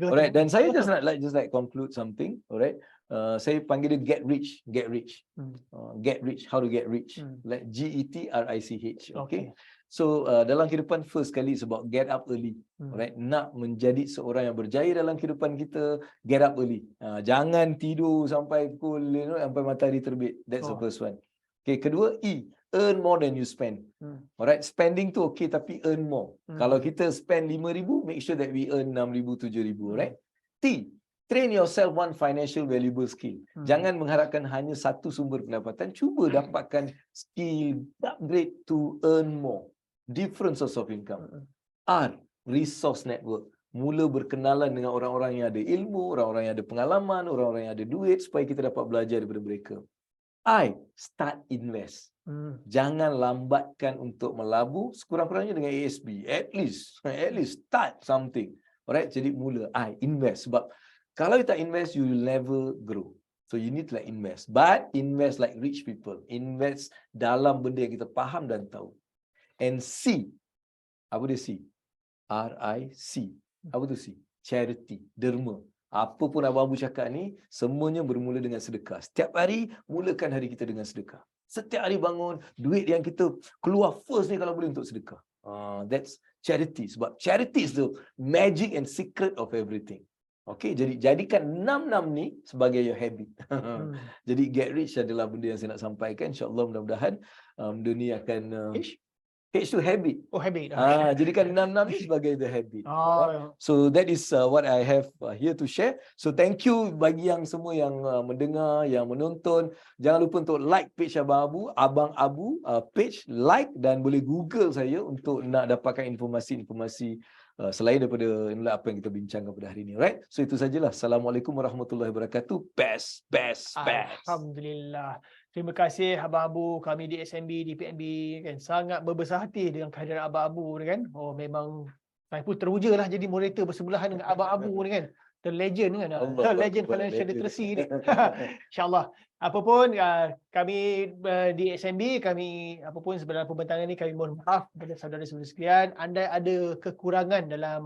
Alright, dan saya just like conclude something. Alright, saya panggil dia get rich. Get rich, how to get rich, like GETRICH. Okay. So dalam kehidupan first kali sebab get up early. Alright, nak menjadi seorang yang berjaya dalam kehidupan kita, get up early. Jangan tidur sampai pukul sampai matahari terbit. That's the first one. Okay, kedua earn more than you spend. Alright, spending tu okay tapi earn more. Kalau kita spend 5,000, make sure that we earn 6,000, 7,000, right? Train yourself one financial valuable skill. Jangan mengharapkan hanya satu sumber pendapatan, cuba dapatkan skill, upgrade to earn more. Different source of income. Resource network. Mula berkenalan dengan orang-orang yang ada ilmu, orang-orang yang ada pengalaman, orang-orang yang ada duit supaya kita dapat belajar daripada mereka. Start invest. Jangan lambatkan untuk melabur, sekurang-kurangnya dengan ASB. At least start something. Alright, jadi mula invest. Sebab kalau you tak invest, you will never grow. So you need to like invest. But invest like rich people. Invest dalam benda yang kita faham dan tahu. And C. Apa dia C? R-I-C. Apa tu C? Charity. Derma. Apa pun Abang Abu cakap ni, semuanya bermula dengan sedekah. Setiap hari, mulakan hari kita dengan sedekah. Setiap hari bangun, duit yang kita keluar first ni kalau boleh untuk sedekah. That's charity. Sebab charity is the magic and secret of everything. Okay, jadi jadikan 6 ni sebagai your habit. Jadi get rich adalah benda yang saya nak sampaikan. InsyaAllah mudah-mudahan benda ni akan... H tu habit. Habit. Jadikan 6 ni sebagai the habit. So that is what I have here to share. So thank you bagi yang semua yang mendengar, yang menonton. Jangan lupa untuk like page Abang Abu page, like, dan boleh Google saya untuk nak dapatkan informasi-informasi selain daripada apa yang kita bincangkan pada hari ini. Right? So itu sajalah. Assalamualaikum warahmatullahi wabarakatuh. Best. Alhamdulillah. Terima kasih Abang Abu, kami di SMB, di PNB kan sangat berbesar hati dengan kehadiran Abang Abu ni kan. Memang saya pun teruja lah jadi moderator bersebelahan dengan Abang Abu ni kan. The legend kan. The legend financial literacy ni. InsyaAllah. Apapun kami di SMB, kami apapun sebenarnya pembentangan ni kami mohon maaf kepada saudara-saudara sekalian. Andai ada kekurangan dalam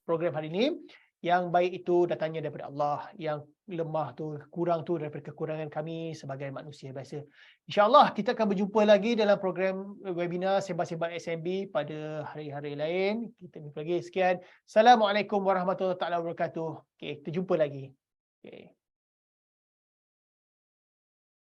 program hari ini, yang baik itu datangnya daripada Allah, yang lemah tu, kurang tu daripada kekurangan kami sebagai manusia biasa. InsyaAllah kita akan berjumpa lagi dalam program webinar Sembang-Sembang SMB pada hari-hari lain. Kita jumpa lagi. Sekian. Assalamualaikum warahmatullahi wabarakatuh. Okay, kita jumpa lagi. Okay.